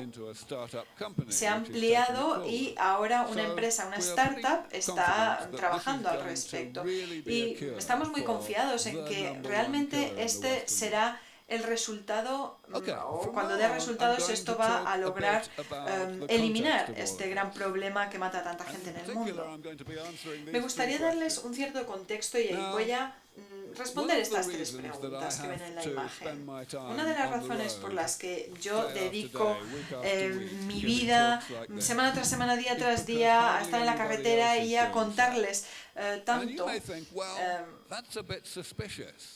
se ha ampliado y ahora una empresa, una startup, está trabajando al respecto. Y estamos muy confiados en que realmente este será el resultado, o cuando dé resultados esto va a lograr eliminar este gran problema que mata a tanta gente en el mundo. Me gustaría darles un cierto contexto y voy a responder estas tres preguntas que ven en la imagen. Una de las razones por las que yo dedico mi vida, semana tras semana, día tras día, a estar en la carretera y a contarles tanto,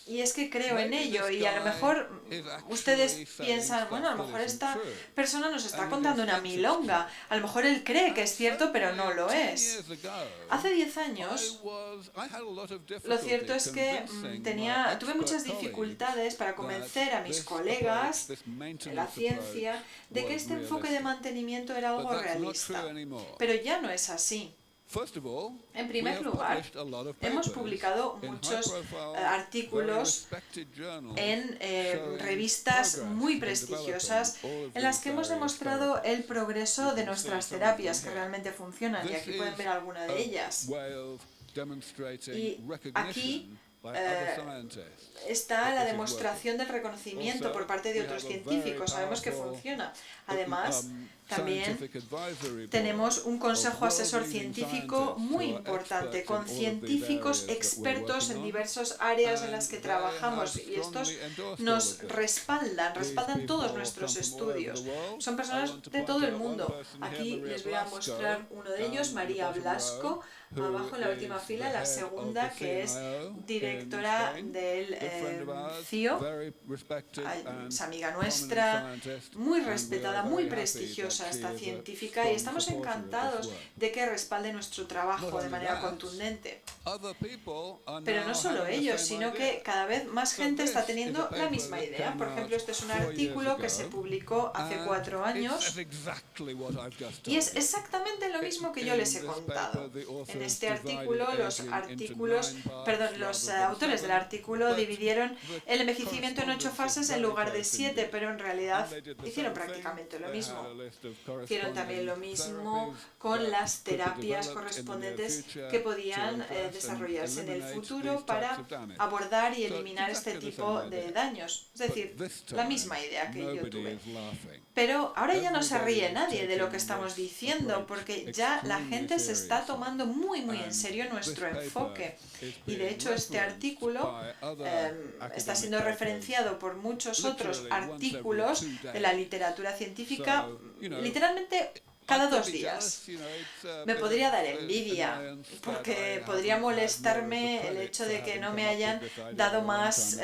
y es que creo en ello, y a lo mejor ustedes piensan, bueno, a lo mejor esta persona nos está contando una milonga, a lo mejor él cree que es cierto, pero no lo es. Hace 10 años, lo cierto es que tuve muchas dificultades para convencer a mis colegas de la ciencia de que este enfoque de mantenimiento era algo realista, pero ya no es así. En primer lugar, hemos publicado muchos artículos en revistas muy prestigiosas en las que hemos demostrado el progreso de nuestras terapias que realmente funcionan, y aquí pueden ver alguna de ellas. Y aquí está la demostración del reconocimiento por parte de otros científicos. Sabemos que funciona. Además, también tenemos un consejo asesor científico muy importante, con científicos expertos en diversas áreas en las que trabajamos, y estos nos respaldan todos nuestros estudios. Son personas de todo el mundo. Aquí les voy a mostrar uno de ellos, María Blasco, abajo en la última fila, la segunda, que es directora del CIO, es amiga nuestra, muy respetada, muy prestigiosa esta científica, y estamos encantados de que respalde nuestro trabajo de manera contundente. Pero no solo ellos, sino que cada vez más gente está teniendo la misma idea. Por ejemplo, este es un artículo que se publicó hace 4 años y es exactamente lo mismo que yo les he contado. En este artículo, los autores del artículo dividieron el envejecimiento en 8 fases en lugar de 7, pero en realidad hicieron prácticamente lo mismo. hicieron también lo mismo con las terapias correspondientes que podían desarrollarse en el futuro para abordar y eliminar este tipo de daños. Es decir, la misma idea que yo tuve. Pero ahora ya no se ríe nadie de lo que estamos diciendo, porque ya la gente se está tomando muy en serio nuestro enfoque. Y de hecho este artículo está siendo referenciado por muchos otros artículos de la literatura científica literalmente cada 2 días. Me podría dar envidia, porque podría molestarme el hecho de que no me hayan dado más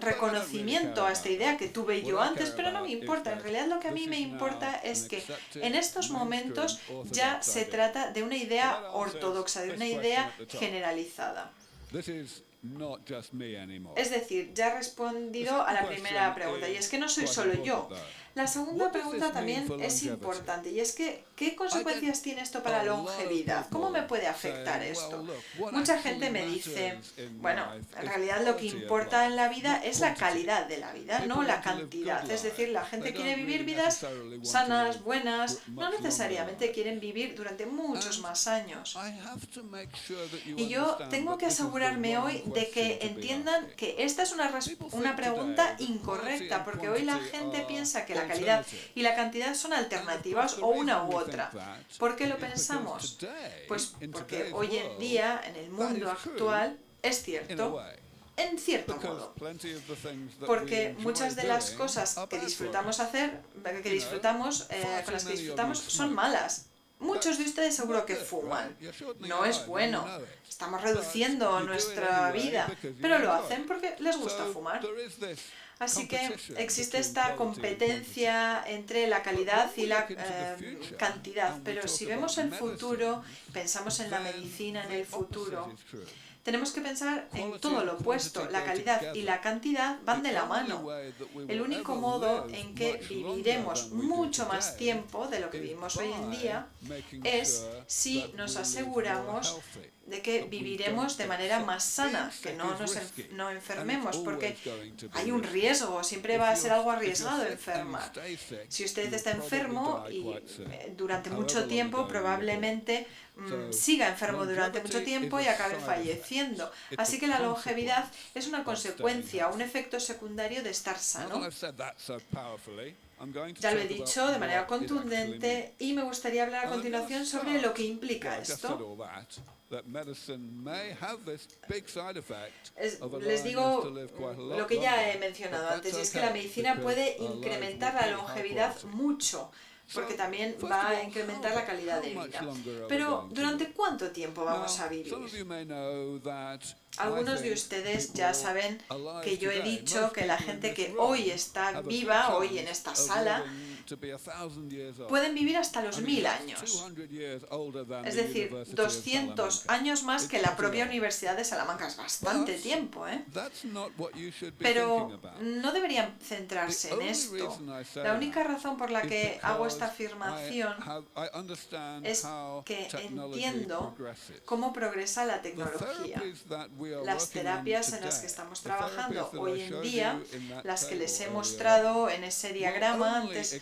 reconocimiento a esta idea que tuve yo antes, pero no me importa. En realidad lo que a mí me importa es que en estos momentos ya se trata de una idea ortodoxa, de una idea generalizada. Es decir, ya he respondido a la primera pregunta, y es que no soy solo yo. La segunda pregunta también es importante, y es que, ¿qué consecuencias tiene esto para la longevidad? ¿Cómo me puede afectar esto? Mucha gente me dice, bueno, en realidad lo que importa en la vida es la calidad de la vida, no la cantidad. Es decir, la gente quiere vivir vidas sanas, buenas, no necesariamente quieren vivir durante muchos más años. Y yo tengo que asegurarme hoy de que entiendan que esta es una pregunta incorrecta, porque hoy la gente piensa que la calidad y la cantidad son alternativas o una u otra. ¿Por qué lo pensamos? Pues porque hoy en día, en el mundo actual, es cierto. En cierto modo, porque muchas de las cosas que disfrutamos con las que disfrutamos son malas. Muchos de ustedes seguro que fuman. No es bueno. Estamos reduciendo nuestra vida, pero lo hacen porque les gusta fumar. Así que existe esta competencia entre la calidad y la cantidad, pero si vemos el futuro, pensamos en la medicina en el futuro, tenemos que pensar en todo lo opuesto. La calidad y la cantidad van de la mano. El único modo en que viviremos mucho más tiempo de lo que vivimos hoy en día es si nos aseguramos de que viviremos de manera más sana, que no enfermemos, porque hay un riesgo, siempre va a ser algo arriesgado enfermar. Si usted está enfermo y durante mucho tiempo, probablemente siga enfermo durante mucho tiempo y acabe falleciendo. Así que la longevidad es una consecuencia, un efecto secundario de estar sano. Ya lo he dicho de manera contundente y me gustaría hablar a continuación sobre lo que implica esto. Les digo lo que ya he mencionado antes, y es que la medicina puede incrementar la longevidad mucho, porque también va a incrementar la calidad de vida. Pero, ¿durante cuánto tiempo vamos a vivir? Algunos de ustedes ya saben que yo he dicho que la gente que hoy está viva, hoy en esta sala, pueden vivir hasta los 1000 años. Es decir, 200 años más que la propia Universidad de Salamanca. Es bastante tiempo, ¿eh? Pero no deberían centrarse en esto. La única razón por la que hago esta afirmación es que entiendo cómo progresa la tecnología. Las terapias en las que estamos trabajando hoy en día, las que les he mostrado en ese diagrama antes,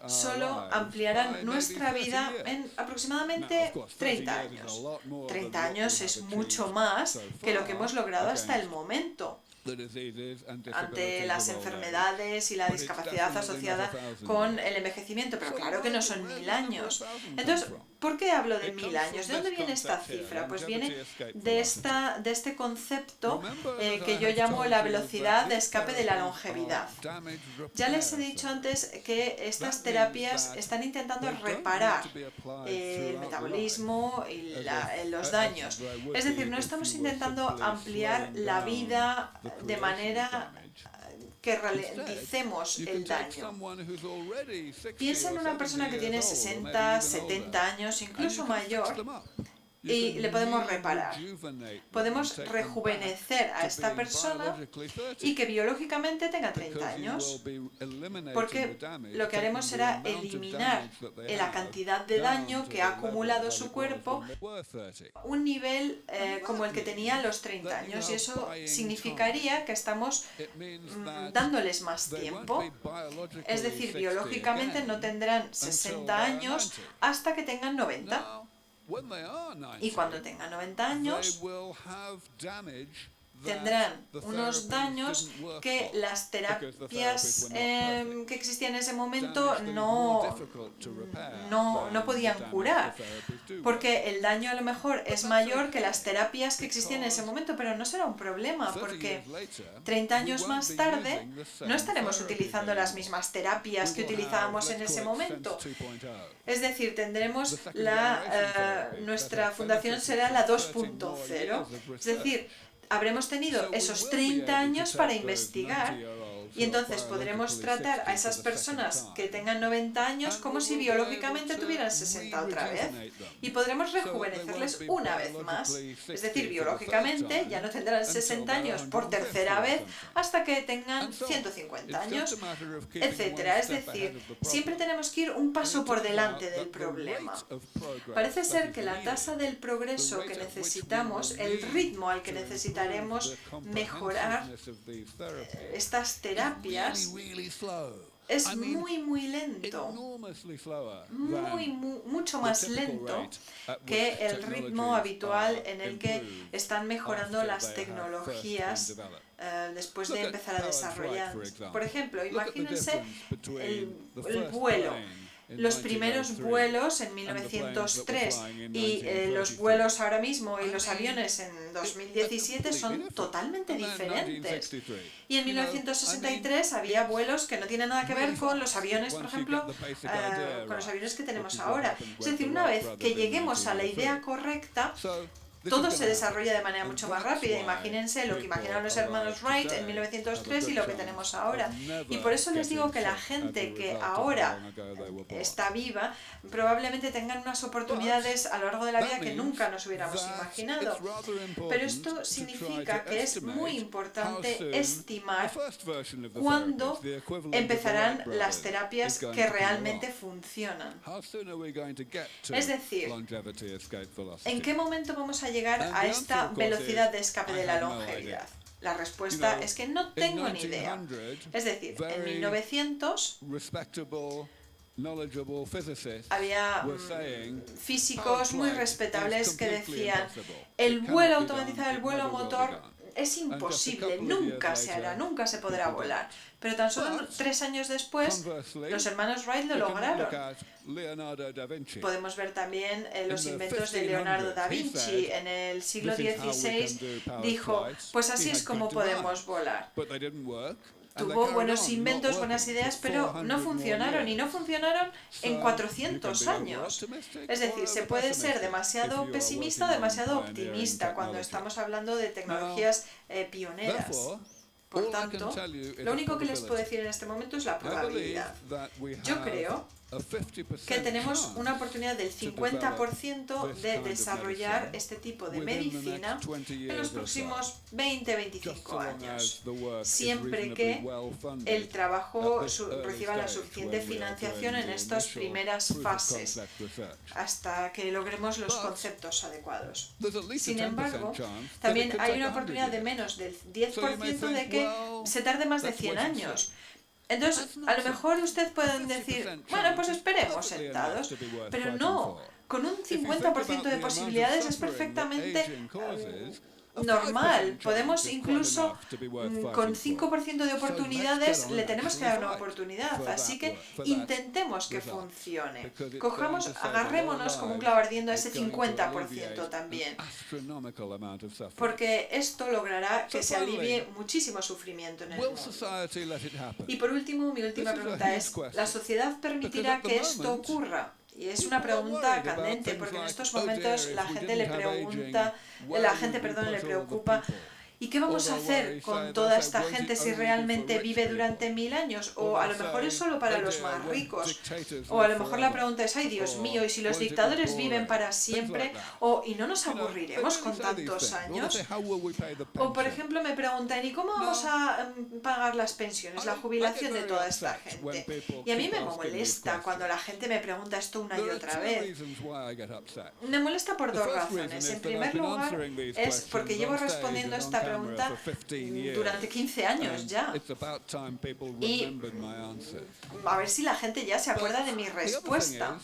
solo ampliarán nuestra vida en aproximadamente 30 años. 30 años es mucho más que lo que hemos logrado hasta el momento ante las enfermedades y la discapacidad asociada con el envejecimiento, pero claro que no son 1000 años. Entonces, ¿por qué hablo de 1000 años? ¿De dónde viene esta cifra? Pues viene de este concepto que yo llamo la velocidad de escape de la longevidad. Ya les he dicho antes que estas terapias están intentando reparar el metabolismo y los daños. Es decir, no estamos intentando ampliar la vida de manera que ralenticemos el daño. Piensa en una persona que tiene 60, 70 años, incluso mayor, y le podemos reparar. Podemos rejuvenecer a esta persona y que biológicamente tenga 30 años, porque lo que haremos será eliminar la cantidad de daño que ha acumulado su cuerpo un nivel como el que tenía a los 30 años, y eso significaría que estamos dándoles más tiempo. Es decir, biológicamente no tendrán 60 años hasta que tengan 90. Y cuando tengan 90 años, tendrán unos daños que las terapias que existían en ese momento no podían curar, porque el daño a lo mejor es mayor que las terapias que existían en ese momento, pero no será un problema, porque 30 años más tarde no estaremos utilizando las mismas terapias que utilizábamos en ese momento. Es decir, tendremos nuestra fundación será la 2.0, es decir, habremos tenido esos 30 años para investigar, y entonces podremos tratar a esas personas que tengan 90 años como si biológicamente tuvieran 60 otra vez, y podremos rejuvenecerles una vez más. Es decir, biológicamente ya no tendrán 60 años por tercera vez hasta que tengan 150 años, etcétera. Es decir, siempre tenemos que ir un paso por delante del problema. Parece ser que la tasa del progreso que necesitamos, el ritmo al que necesitaremos mejorar estas terapias, es muy lento, mucho más lento que el ritmo habitual en el que están mejorando las tecnologías después de empezar a desarrollar. Por ejemplo, imagínense el vuelo. Los primeros vuelos en 1903 y los vuelos ahora mismo y los aviones en 2017 son totalmente diferentes. Y en 1963 había vuelos que no tienen nada que ver con los aviones, por ejemplo, con los aviones que tenemos ahora. Es decir, una vez que lleguemos a la idea correcta, todo se desarrolla de manera mucho más rápida. Imagínense lo que imaginaron los hermanos Wright en 1903 y lo que tenemos ahora. Y por eso les digo que la gente que ahora está viva probablemente tengan unas oportunidades a lo largo de la vida que nunca nos hubiéramos imaginado. Pero esto significa que es muy importante estimar cuándo empezarán las terapias que realmente funcionan. Es decir, ¿en qué momento vamos a llegar a esta velocidad de escape de la longevidad? La respuesta es que no tengo ni idea. Es decir, en 1900 había físicos muy respetables que decían: el vuelo automatizado, el vuelo motor es imposible, nunca se hará, nunca se podrá volar. Pero tan solo 3 años después, los hermanos Wright lo lograron. Podemos ver también los inventos de Leonardo da Vinci. En el siglo XVI dijo: pues así es como podemos volar. Tuvo buenos inventos, buenas ideas, pero no funcionaron, y no funcionaron en 400 años. Es decir, se puede ser demasiado pesimista o demasiado optimista cuando estamos hablando de tecnologías pioneras. Por tanto, lo único que les puedo decir en este momento es la probabilidad. Yo creo que tenemos una oportunidad del 50% de desarrollar este tipo de medicina en los próximos 20-25 años, siempre que el trabajo reciba la suficiente financiación en estas primeras fases, hasta que logremos los conceptos adecuados. Sin embargo, también hay una oportunidad de menos del 10% de que se tarde más de 100 años. Entonces, a lo mejor ustedes pueden decir: bueno, pues esperemos sentados, pero no, con un 50% de posibilidades es perfectamente normal. Podemos incluso, con 5% de oportunidades, le tenemos que dar una oportunidad. Así que intentemos que funcione. Agarrémonos como un clavo ardiendo a ese 50% también. Porque esto logrará que se alivie muchísimo sufrimiento en el mundo. Y por último, mi última pregunta es: ¿la sociedad permitirá que esto ocurra? Y es una pregunta candente, porque en estos momentos la gente le preocupa ¿Y qué vamos a hacer con toda esta gente si realmente vive durante 1000 años? O a lo mejor es solo para los más ricos. O a lo mejor la pregunta es, ay Dios mío, ¿y si los dictadores viven para siempre? O ¿y no nos aburriremos con tantos años? O por ejemplo me preguntan, ¿y cómo vamos a pagar las pensiones, la jubilación de toda esta gente? Y a mí me molesta cuando la gente me pregunta esto una y otra vez. Me molesta por dos razones. En primer lugar, es porque llevo respondiendo esta pregunta durante 15 años ya. Y a ver si la gente ya se acuerda de mi respuesta.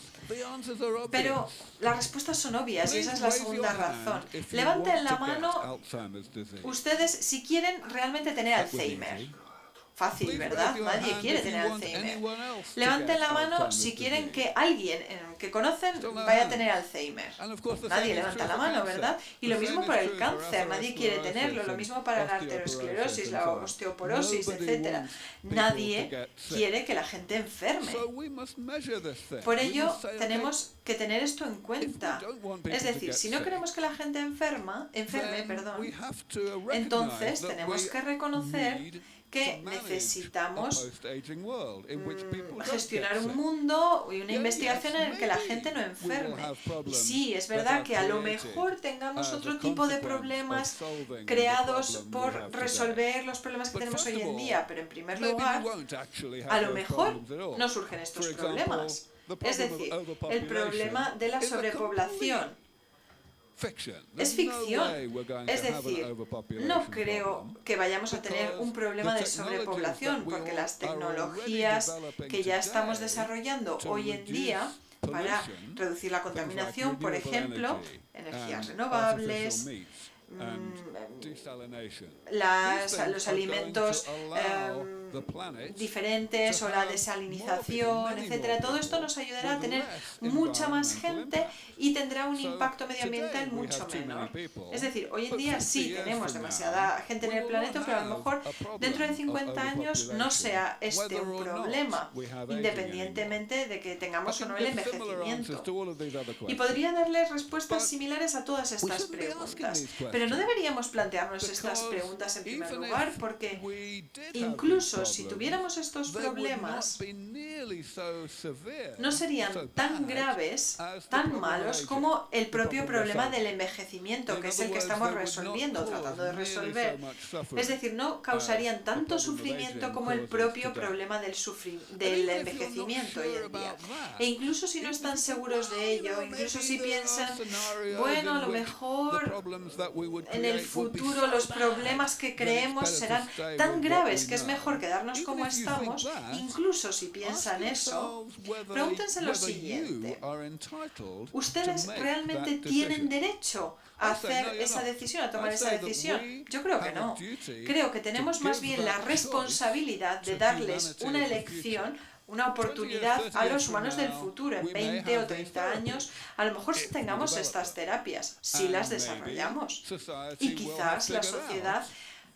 Pero las respuestas son obvias y esa es la segunda razón. Levanten la mano ustedes si quieren realmente tener Alzheimer. Fácil, ¿verdad? Nadie quiere tener Alzheimer. Levanten la mano si quieren que alguien que conocen vaya a tener Alzheimer. Nadie levanta la mano, ¿verdad? Y lo mismo para el cáncer, nadie quiere tenerlo. Lo mismo para la arteriosclerosis, la osteoporosis, etc. Nadie quiere que la gente enferme. Por ello, tenemos que tener esto en cuenta. Es decir, si no queremos que la gente enferme, entonces tenemos que reconocer que necesitamos gestionar un mundo y una investigación en el que la gente no enferme. Y sí, es verdad que a lo mejor tengamos otro tipo de problemas creados por resolver los problemas que tenemos hoy en día, pero en primer lugar, a lo mejor no surgen estos problemas. Es decir, el problema de la sobrepoblación. Es ficción, es decir, no creo que vayamos a tener un problema de sobrepoblación, porque las tecnologías que ya estamos desarrollando hoy en día para reducir la contaminación, por ejemplo, energías renovables, los alimentos diferentes o la desalinización, etcétera. Todo esto nos ayudará a tener mucha más gente y tendrá un impacto medioambiental mucho menor. Es decir, hoy en día sí tenemos demasiada gente en el planeta, pero a lo mejor dentro de 50 años no sea este un problema, independientemente de que tengamos o no el envejecimiento. Y podría darles respuestas similares a todas estas preguntas. Pero no deberíamos plantearnos estas preguntas en primer lugar, porque incluso si tuviéramos estos problemas, no serían tan graves, tan malos, como el propio problema del envejecimiento, que es el que estamos resolviendo, tratando de resolver. Es decir, no causarían tanto sufrimiento como el propio problema del envejecimiento hoy en día. E incluso si no están seguros de ello, incluso si piensan, bueno, a lo mejor en el futuro los problemas que creemos serán tan graves que es mejor quedarnos como estamos, incluso si piensan eso, pregúntense lo siguiente. ¿Ustedes realmente tienen derecho a hacer esa decisión, a tomar esa decisión? Yo creo que no. Creo que tenemos más bien la responsabilidad de darles una elección, una oportunidad a los humanos del futuro, en 20 o 30 años, a lo mejor si tengamos estas terapias, si las desarrollamos. Y quizás la sociedad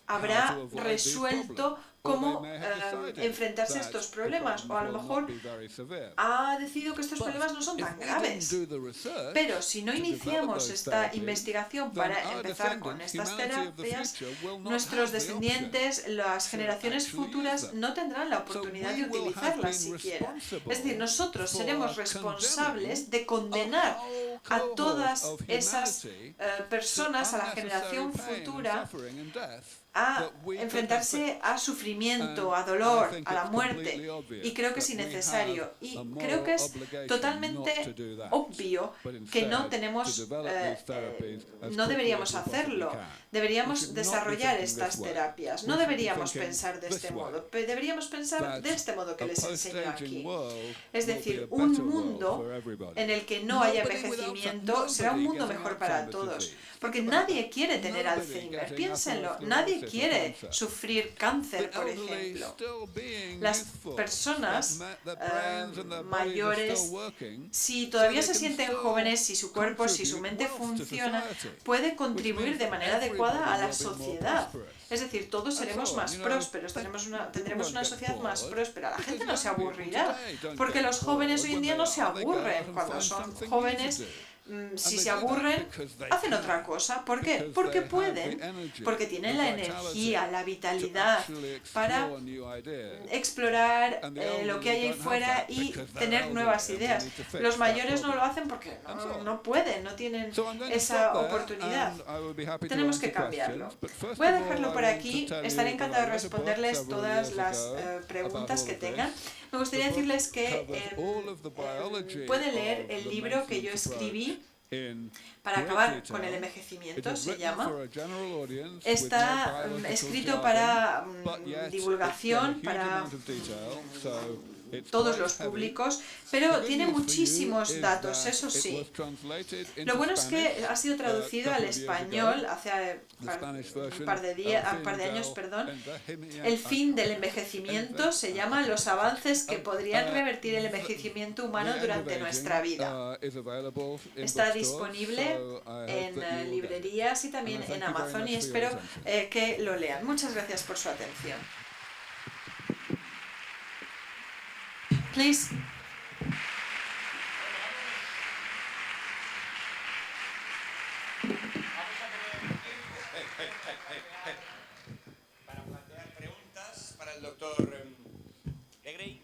habrá resuelto cómo enfrentarse a estos problemas, o a lo mejor ha decidido que estos problemas no son tan graves. Pero si no iniciamos esta investigación para empezar con estas terapias, nuestros descendientes, las generaciones futuras, no tendrán la oportunidad de utilizarlas siquiera. Es decir, nosotros seremos responsables de condenar a todas esas personas, a la generación futura, a enfrentarse a sufrimiento, a dolor, a la muerte, y creo que es innecesario. Y creo que es totalmente obvio que no tenemos, no deberíamos hacerlo. Deberíamos desarrollar estas terapias. No deberíamos pensar de este modo. Deberíamos pensar de este modo que les enseño aquí. Es decir, un mundo en el que no haya envejecimiento será un mundo mejor para todos. Porque nadie quiere tener Alzheimer. Piénsenlo. Nadie quiere sufrir cáncer, por ejemplo. Las personas mayores, si todavía se sienten jóvenes, si su cuerpo, si su mente funciona, puede contribuir de manera adecuada a la sociedad. Es decir, todos seremos más prósperos, tendremos una sociedad más próspera. La gente no se aburrirá, porque los jóvenes hoy en día no se aburren. Cuando son jóvenes si se aburren, hacen otra cosa. ¿Por qué? Porque pueden, porque tienen la energía, la vitalidad para explorar lo que hay ahí fuera y tener nuevas ideas. Los mayores no lo hacen porque no pueden, no tienen esa oportunidad. Tenemos que cambiarlo. Voy a dejarlo por aquí. Estaré encantado de responderles todas las preguntas que tengan. Me gustaría decirles que pueden leer el libro que yo escribí para acabar con el envejecimiento, se llama. Está escrito para divulgación, para todos los públicos, pero tiene muchísimos datos, eso sí. Lo bueno es que ha sido traducido al español hace un par de años. El fin del envejecimiento se llama Los avances que podrían revertir el envejecimiento humano durante nuestra vida. Está disponible en librerías y también en Amazon y espero que lo lean. Muchas gracias por su atención. Please. Para plantear preguntas para el doctor Legray.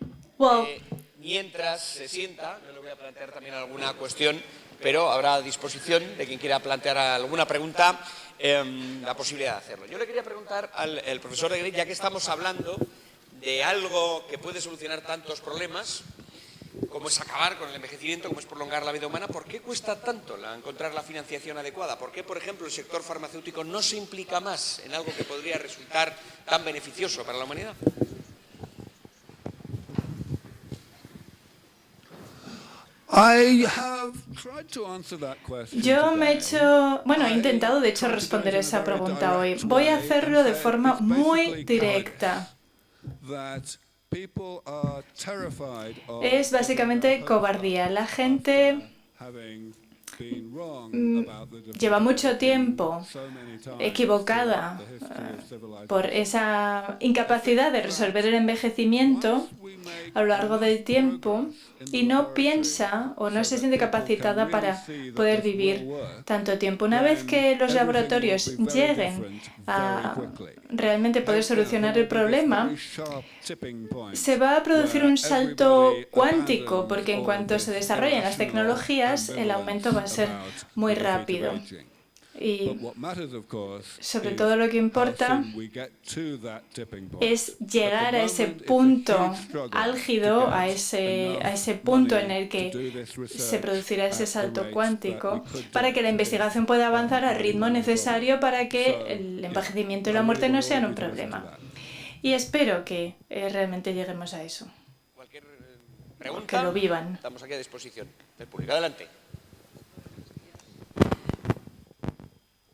Mientras se sienta, yo le voy a plantear también alguna cuestión, pero habrá a disposición de quien quiera plantear alguna pregunta la posibilidad de hacerlo. Yo le quería preguntar al profesor Legray, ya que estamos hablando de algo que puede solucionar tantos problemas, como es acabar con el envejecimiento, como es prolongar la vida humana, ¿por qué cuesta tanto encontrar la financiación adecuada? ¿Por qué, por ejemplo, el sector farmacéutico no se implica más en algo que podría resultar tan beneficioso para la humanidad? Yo he intentado de hecho responder esa pregunta hoy. Voy a hacerlo de forma muy directa. Es básicamente cobardía. La gente lleva mucho tiempo equivocada por esa incapacidad de resolver el envejecimiento a lo largo del tiempo y no piensa o no se siente capacitada para poder vivir tanto tiempo. Una vez que los laboratorios lleguen a realmente poder solucionar el problema, se va a producir un salto cuántico, porque en cuanto se desarrollen las tecnologías, el aumento va a ser muy rápido. Y sobre todo lo que importa es llegar a ese punto álgido, a ese punto en el que se producirá ese salto cuántico, para que la investigación pueda avanzar al ritmo necesario para que el envejecimiento y la muerte no sean un problema. Y espero que realmente lleguemos a eso. Cualquier pregunta, que lo vivan. Estamos aquí a disposición del público. Adelante.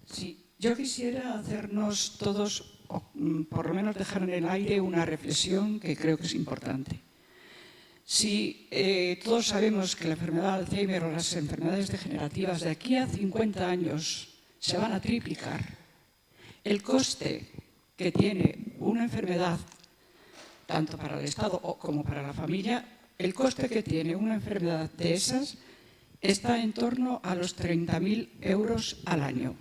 Sí, yo quisiera hacernos todos, por lo menos dejar en el aire una reflexión que creo que es importante. Si todos sabemos que la enfermedad de Alzheimer o las enfermedades degenerativas de aquí a 50 años se van a triplicar, el coste que tiene una enfermedad, tanto para el Estado como para la familia, el coste que tiene una enfermedad de esas está en torno a los 30.000 euros al año.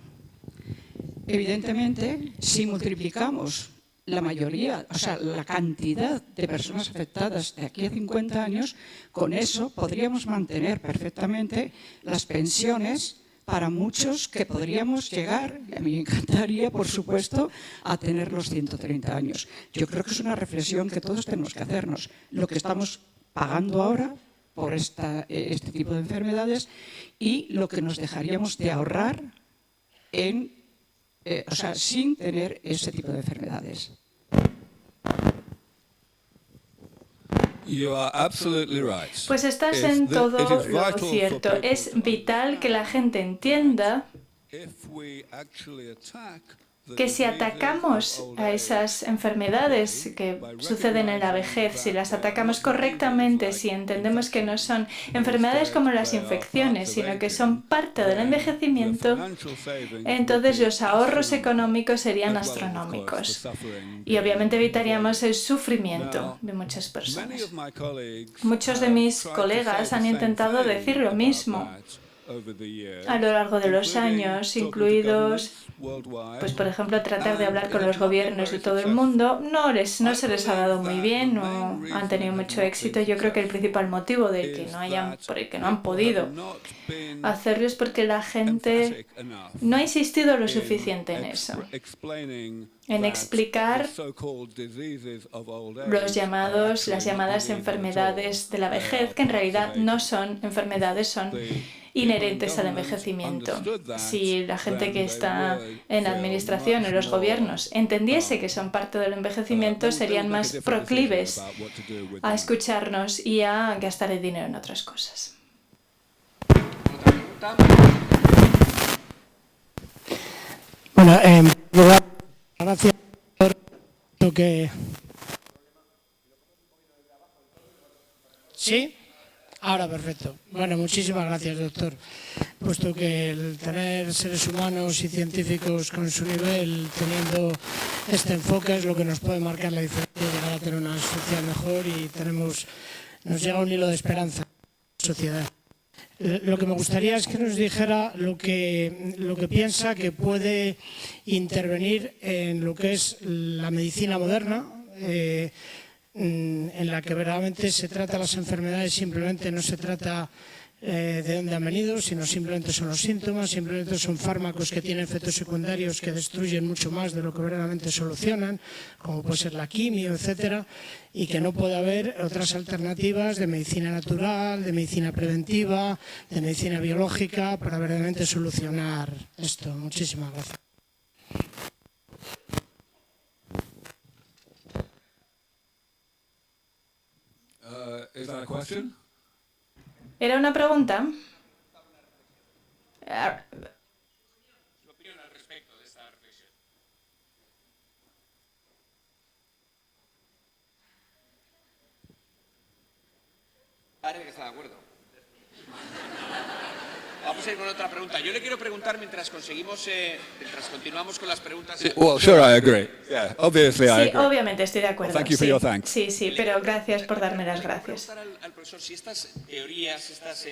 Evidentemente, si multiplicamos la mayoría, o sea, la cantidad de personas afectadas de aquí a 50 años, con eso podríamos mantener perfectamente las pensiones para muchos que podríamos llegar, y a mí me encantaría, por supuesto, a tener los 130 años. Yo creo que es una reflexión que todos tenemos que hacernos. Lo que estamos pagando ahora por este tipo de enfermedades y lo que nos dejaríamos de ahorrar sin tener ese tipo de enfermedades. Pues estás en todo lo cierto. Es vital que la gente entienda que si atacamos a esas enfermedades que suceden en la vejez, si las atacamos correctamente, si entendemos que no son enfermedades como las infecciones, sino que son parte del envejecimiento, entonces los ahorros económicos serían astronómicos. Y obviamente evitaríamos el sufrimiento de muchas personas. Muchos de mis colegas han intentado decir lo mismo. a lo largo de los años, incluidos, pues por ejemplo, tratar de hablar con los gobiernos de todo el mundo, no se les ha dado muy bien, no han tenido mucho éxito. Yo creo que el principal motivo por el que no han podido hacerlo es porque la gente no ha insistido lo suficiente en eso, en explicar las llamadas enfermedades de la vejez, que en realidad no son enfermedades, son inherentes al envejecimiento. Si la gente que está en la administración, en los gobiernos, entendiese que son parte del envejecimiento, serían más proclives a escucharnos y a gastar el dinero en otras cosas. ¿Otra pregunta? Bueno, gracias por lo que... ¿Sí? Ahora, perfecto. Bueno, muchísimas gracias, doctor. Puesto que el tener seres humanos y científicos con su nivel, teniendo este enfoque, es lo que nos puede marcar la diferencia y llegar a tener una sociedad mejor y nos llega un hilo de esperanza en la sociedad. Lo que me gustaría es que nos dijera lo que piensa que puede intervenir en lo que es la medicina moderna, en la que verdaderamente se trata las enfermedades, simplemente no se trata de dónde han venido, sino simplemente son los síntomas, simplemente son fármacos que tienen efectos secundarios que destruyen mucho más de lo que verdaderamente solucionan, como puede ser la quimio, etcétera, y que no puede haber otras alternativas de medicina natural, de medicina preventiva, de medicina biológica para verdaderamente solucionar esto. Muchísimas gracias. Is that a question? ¿Era una pregunta? Su opinión al respecto de esta reflexión. Parece que está de acuerdo. Vamos a ir con otra pregunta. Yo le quiero preguntar mientras continuamos con las preguntas. Well, sure, I agree. Yeah, obviously I agree. Sí, obviamente estoy de acuerdo. Thank you for your thanks. Sí, pero gracias por darme las gracias. Al profesor si estas teorías, estas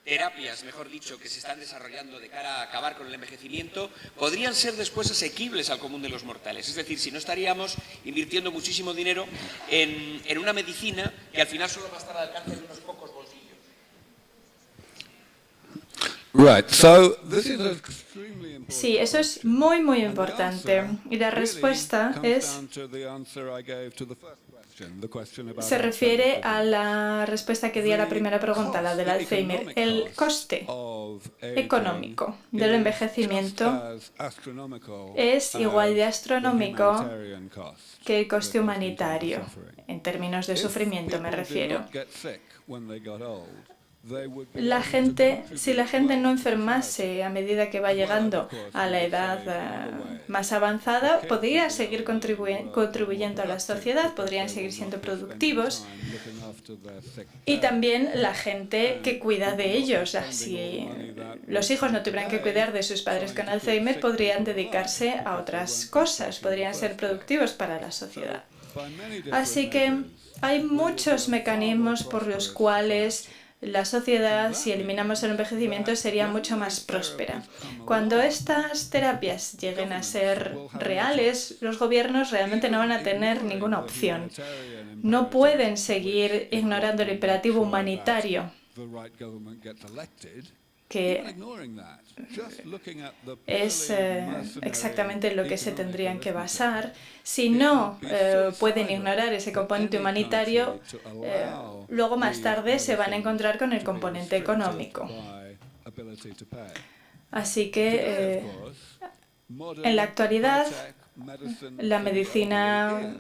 terapias, mejor dicho, que se están desarrollando de cara a acabar con el envejecimiento, podrían ser después asequibles al común de los mortales. Es decir, si no estaríamos invirtiendo muchísimo dinero en una medicina que al final solo va a estar al alcance de unos pocos bolsillos. Right, so this is extremely important. Sí, eso es muy, muy importante. Y la respuesta se refiere a la respuesta que di a la primera pregunta, la del Alzheimer. El coste económico del envejecimiento es igual de astronómico que el coste humanitario, en términos de sufrimiento me refiero. Si la gente no enfermase a medida que va llegando a la edad más avanzada, podría seguir contribuyendo a la sociedad, podrían seguir siendo productivos, y también la gente que cuida de ellos. Si los hijos no tuvieran que cuidar de sus padres con Alzheimer, podrían dedicarse a otras cosas, podrían ser productivos para la sociedad. Así que hay muchos mecanismos por los cuales la sociedad, si eliminamos el envejecimiento, sería mucho más próspera. Cuando estas terapias lleguen a ser reales, los gobiernos realmente no van a tener ninguna opción. No pueden seguir ignorando el imperativo humanitario, que es exactamente lo que se tendrían que basar. Si no pueden ignorar ese componente humanitario, luego más tarde se van a encontrar con el componente económico. Así que en la actualidad, la medicina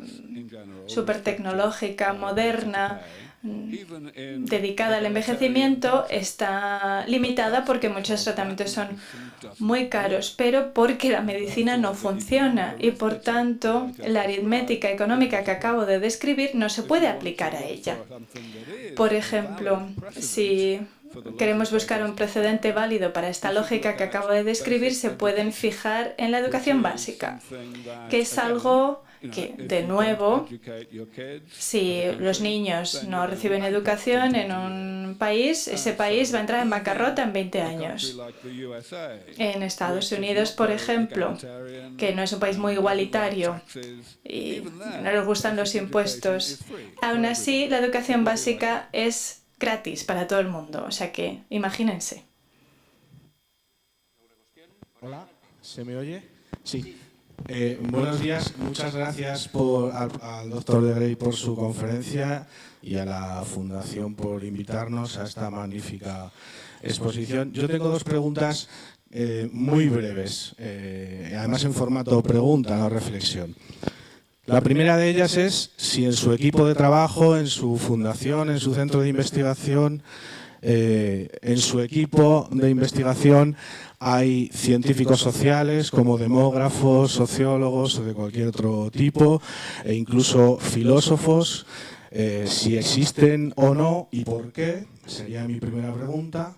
supertecnológica, moderna, dedicada al envejecimiento, está limitada porque muchos tratamientos son muy caros, pero porque la medicina no funciona y por tanto la aritmética económica que acabo de describir no se puede aplicar a ella. Por ejemplo, si queremos buscar un precedente válido para esta lógica que acabo de describir, se pueden fijar en la educación básica, que es algo que, de nuevo, si los niños no reciben educación en un país, ese país va a entrar en bancarrota en 20 años. En Estados Unidos, por ejemplo, que no es un país muy igualitario y no les gustan los impuestos, aún así la educación básica es gratis para todo el mundo, o sea que imagínense. Hola, ¿se me oye? Sí. Buenos días, muchas gracias al doctor de Grey por su conferencia y a la Fundación por invitarnos a esta magnífica exposición. Yo tengo dos preguntas muy breves, además en formato pregunta, no reflexión. La primera de ellas es si en su equipo de trabajo, en su fundación, en su centro de investigación, en su equipo de investigación hay científicos sociales como demógrafos, sociólogos o de cualquier otro tipo, e incluso filósofos, si existen o no y por qué, sería mi primera pregunta,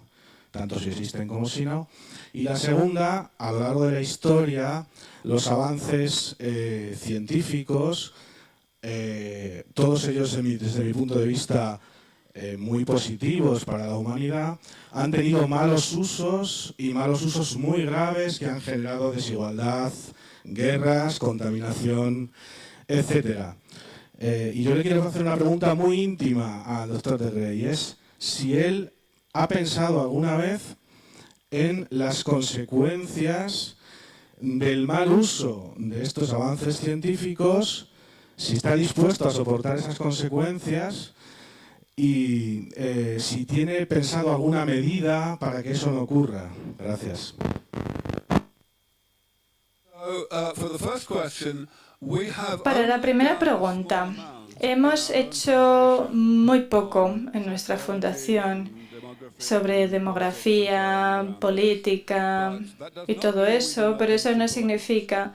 tanto si existen como si no. Y la segunda, a lo largo de la historia, los avances científicos, todos ellos desde mi punto de vista muy positivos para la humanidad, han tenido malos usos y malos usos muy graves que han generado desigualdad, guerras, contaminación, etc. Y yo le quiero hacer una pregunta muy íntima al doctor de Grey, y es si él ha pensado alguna vez en las consecuencias del mal uso de estos avances científicos, si está dispuesto a soportar esas consecuencias y si tiene pensado alguna medida para que eso no ocurra. Gracias. Para la primera pregunta, hemos hecho muy poco en nuestra fundación sobre demografía, política y todo eso, pero eso no significa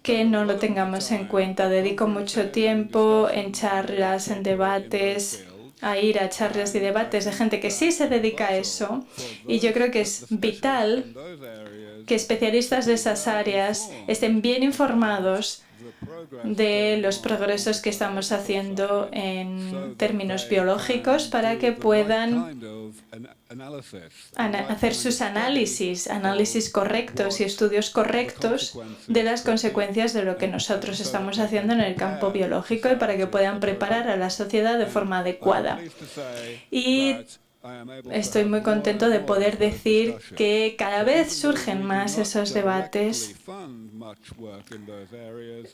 que no lo tengamos en cuenta. Dedico mucho tiempo en charlas, en debates, a ir a charlas y debates de gente que sí se dedica a eso, y yo creo que es vital que especialistas de esas áreas estén bien informados de los progresos que estamos haciendo en términos biológicos para que puedan hacer sus análisis correctos y estudios correctos de las consecuencias de lo que nosotros estamos haciendo en el campo biológico y para que puedan preparar a la sociedad de forma adecuada. Y estoy muy contento de poder decir que cada vez surgen más esos debates.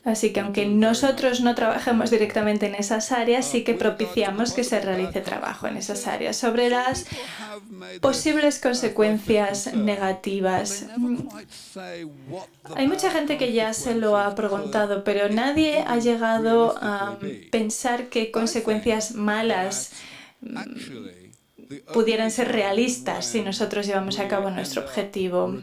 Así que aunque nosotros no trabajemos directamente en esas áreas, sí que propiciamos que se realice trabajo en esas áreas. Sobre las posibles consecuencias negativas, hay mucha gente que ya se lo ha preguntado, pero nadie ha llegado a pensar qué consecuencias malas pudieran ser realistas si nosotros llevamos a cabo nuestro objetivo.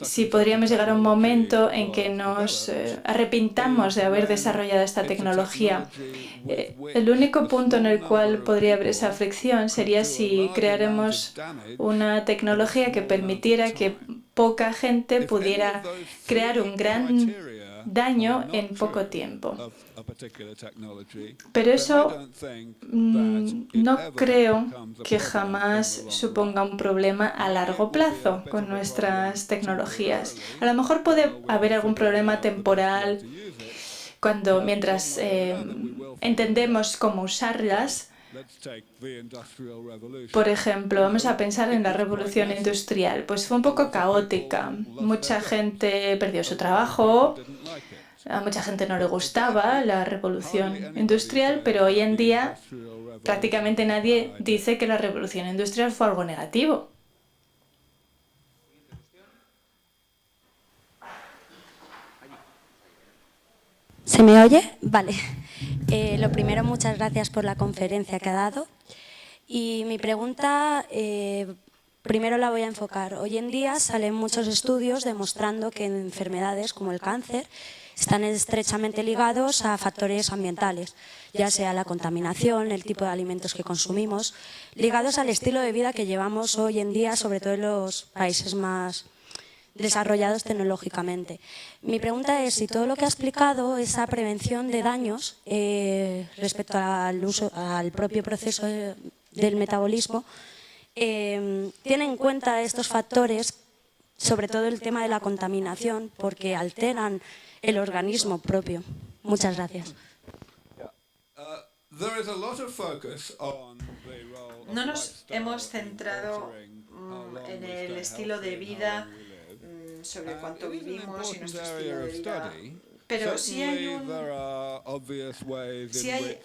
Si podríamos llegar a un momento en que nos arrepintamos de haber desarrollado esta tecnología. El único punto en el cual podría haber esa fricción sería si creáramos una tecnología que permitiera que poca gente pudiera crear un gran daño en poco tiempo. Pero eso no creo que jamás suponga un problema a largo plazo con nuestras tecnologías. A lo mejor puede haber algún problema temporal mientras entendemos cómo usarlas. Por ejemplo, vamos a pensar en la revolución industrial. Pues fue un poco caótica. Mucha gente perdió su trabajo. A mucha gente no le gustaba la revolución industrial, pero hoy en día prácticamente nadie dice que la revolución industrial fue algo negativo. ¿Se me oye? Vale. Lo primero, muchas gracias por la conferencia que ha dado. Y mi pregunta, primero la voy a enfocar. Hoy en día salen muchos estudios demostrando que enfermedades como el cáncer están estrechamente ligados a factores ambientales, ya sea la contaminación, el tipo de alimentos que consumimos, ligados al estilo de vida que llevamos hoy en día, sobre todo en los países más desarrollados tecnológicamente. Mi pregunta es si todo lo que ha explicado, esa prevención de daños respecto al propio proceso del metabolismo, tiene en cuenta estos factores, sobre todo el tema de la contaminación, porque alteran el organismo propio. Muchas gracias. No nos hemos centrado en el estilo de vida, sobre cuánto vivimos y nuestro estilo de vida, pero sí hay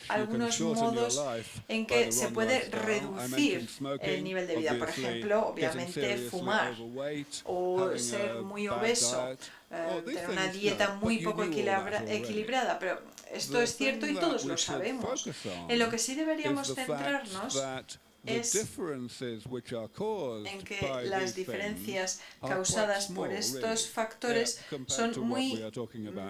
algunos modos en que se puede reducir el nivel de vida. Por ejemplo, obviamente fumar o ser muy obeso, tener una dieta muy poco equilibrada, pero esto es cierto y todos lo sabemos. En lo que sí deberíamos centrarnos es en que las diferencias causadas por estos factores son muy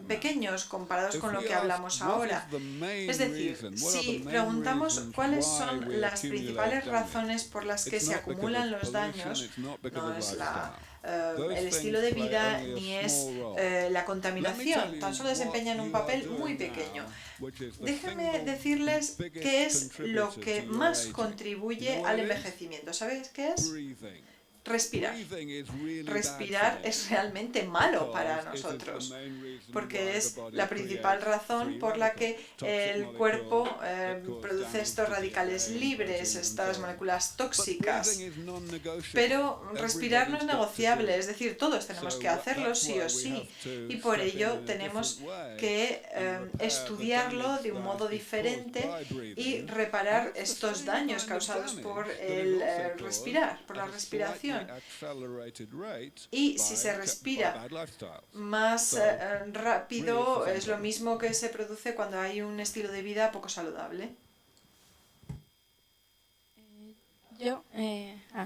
pequeños comparados con lo que hablamos ahora. Es decir, si preguntamos cuáles son las principales razones por las que se acumulan los daños, no es el estilo de vida ni es la contaminación, tan solo desempeñan un papel muy pequeño. Déjenme decirles qué es lo que más contribuye al envejecimiento. ¿Sabéis qué es? Respirar. Respirar es realmente malo para nosotros, porque es la principal razón por la que el cuerpo produce estos radicales libres, estas moléculas tóxicas. Pero respirar no es negociable, es decir, todos tenemos que hacerlo sí o sí, y por ello tenemos que estudiarlo de un modo diferente y reparar estos daños causados por el respirar, por la respiración. Y si se respira más rápido, es lo mismo que se produce cuando hay un estilo de vida poco saludable.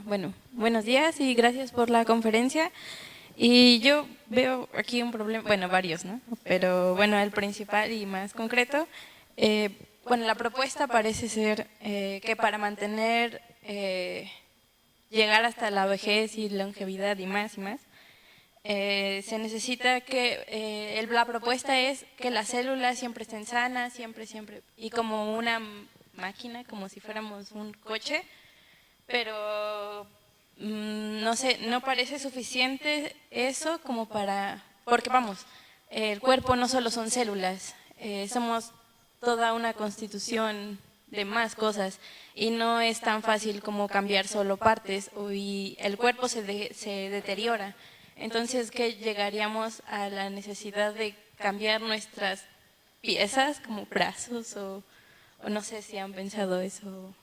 Bueno, buenos días y gracias por la conferencia. Y yo veo aquí un problema, bueno, varios, ¿no? Pero bueno, el principal y más concreto, bueno, la propuesta parece ser que para mantener llegar hasta la vejez y longevidad y más, se necesita que la propuesta es que las células siempre estén sanas, siempre, y como una máquina, como si fuéramos un coche, pero no sé, no parece suficiente eso como porque vamos, el cuerpo no solo son células, somos toda una constitución de más cosas y no es tan fácil como cambiar solo partes y el cuerpo se deteriora. Entonces, ¿qué llegaríamos a la necesidad de cambiar nuestras piezas como brazos o no sé si han pensado eso?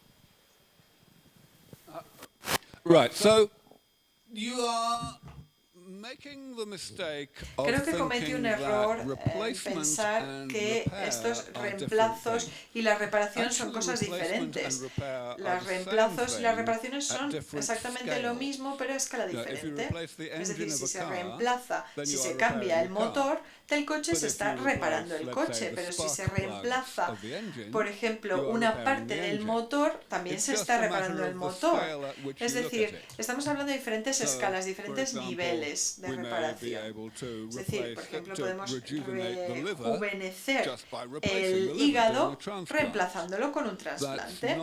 Right, so you are Creo que cometí un error en pensar que estos reemplazos y la reparación son cosas diferentes. Los reemplazos y las reparaciones son exactamente lo mismo, pero a escala diferente. Es decir, si se reemplaza, si se cambia el motor del coche, se está reparando el coche, pero si se reemplaza, por ejemplo, una parte del motor, también se está reparando el motor. Es decir, estamos hablando de diferentes escalas, diferentes niveles de reparación. Es decir, por ejemplo, podemos rejuvenecer el hígado reemplazándolo con un trasplante.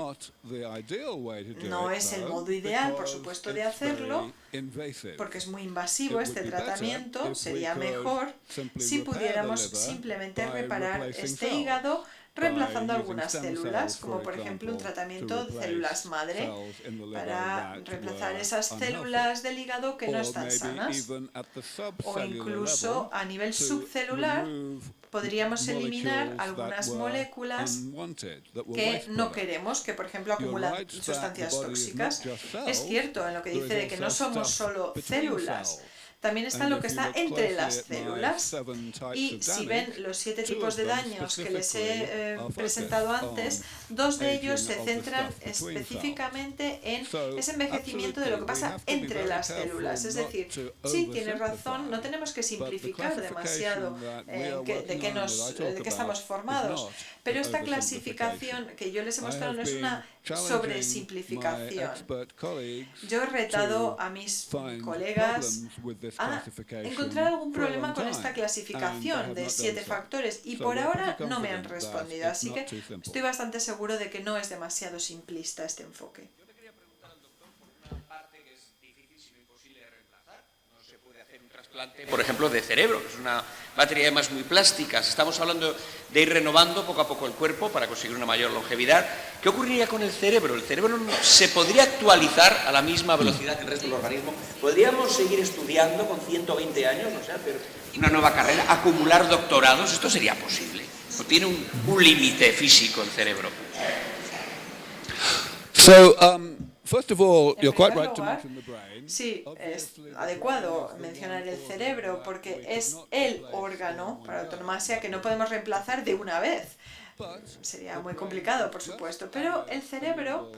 No es el modo ideal, por supuesto, de hacerlo, porque es muy invasivo este tratamiento. Sería mejor si pudiéramos simplemente reparar este hígado reemplazando algunas células, como por ejemplo un tratamiento de células madre, para reemplazar esas células del hígado que no están sanas. O incluso a nivel subcelular podríamos eliminar algunas moléculas que no queremos, que por ejemplo acumulan sustancias tóxicas. Es cierto en lo que dice de que no somos solo células. También está lo que está entre las células. Y si ven los 7 tipos de daños que les he presentado antes, 2 de ellos se centran específicamente en ese envejecimiento de lo que pasa entre las células. Es decir, sí, tiene razón, no tenemos que simplificar demasiado de qué estamos formados, pero esta clasificación que yo les he mostrado no es una sobre simplificación. Yo he retado a mis colegas a encontrar algún problema con esta clasificación de 7 factores y por ahora no me han respondido, así que estoy bastante seguro de que no es demasiado simplista este enfoque. Por ejemplo, de cerebro, que es una materia además muy plástica. Estamos hablando de ir renovando poco a poco el cuerpo para conseguir una mayor longevidad. ¿Qué ocurriría con el cerebro? ¿El cerebro se podría actualizar a la misma velocidad que el resto del organismo? ¿Podríamos seguir estudiando con 120 años, o sea, hacer una nueva carrera, acumular doctorados? ¿Esto sería posible? ¿O tiene un límite físico el cerebro? First of all, you're quite right to mention the brain. Sí, es adecuado mencionar el cerebro porque es el órgano para la autonomasia que no podemos reemplazar de una vez. Sería muy complicado, por supuesto, pero el cerebro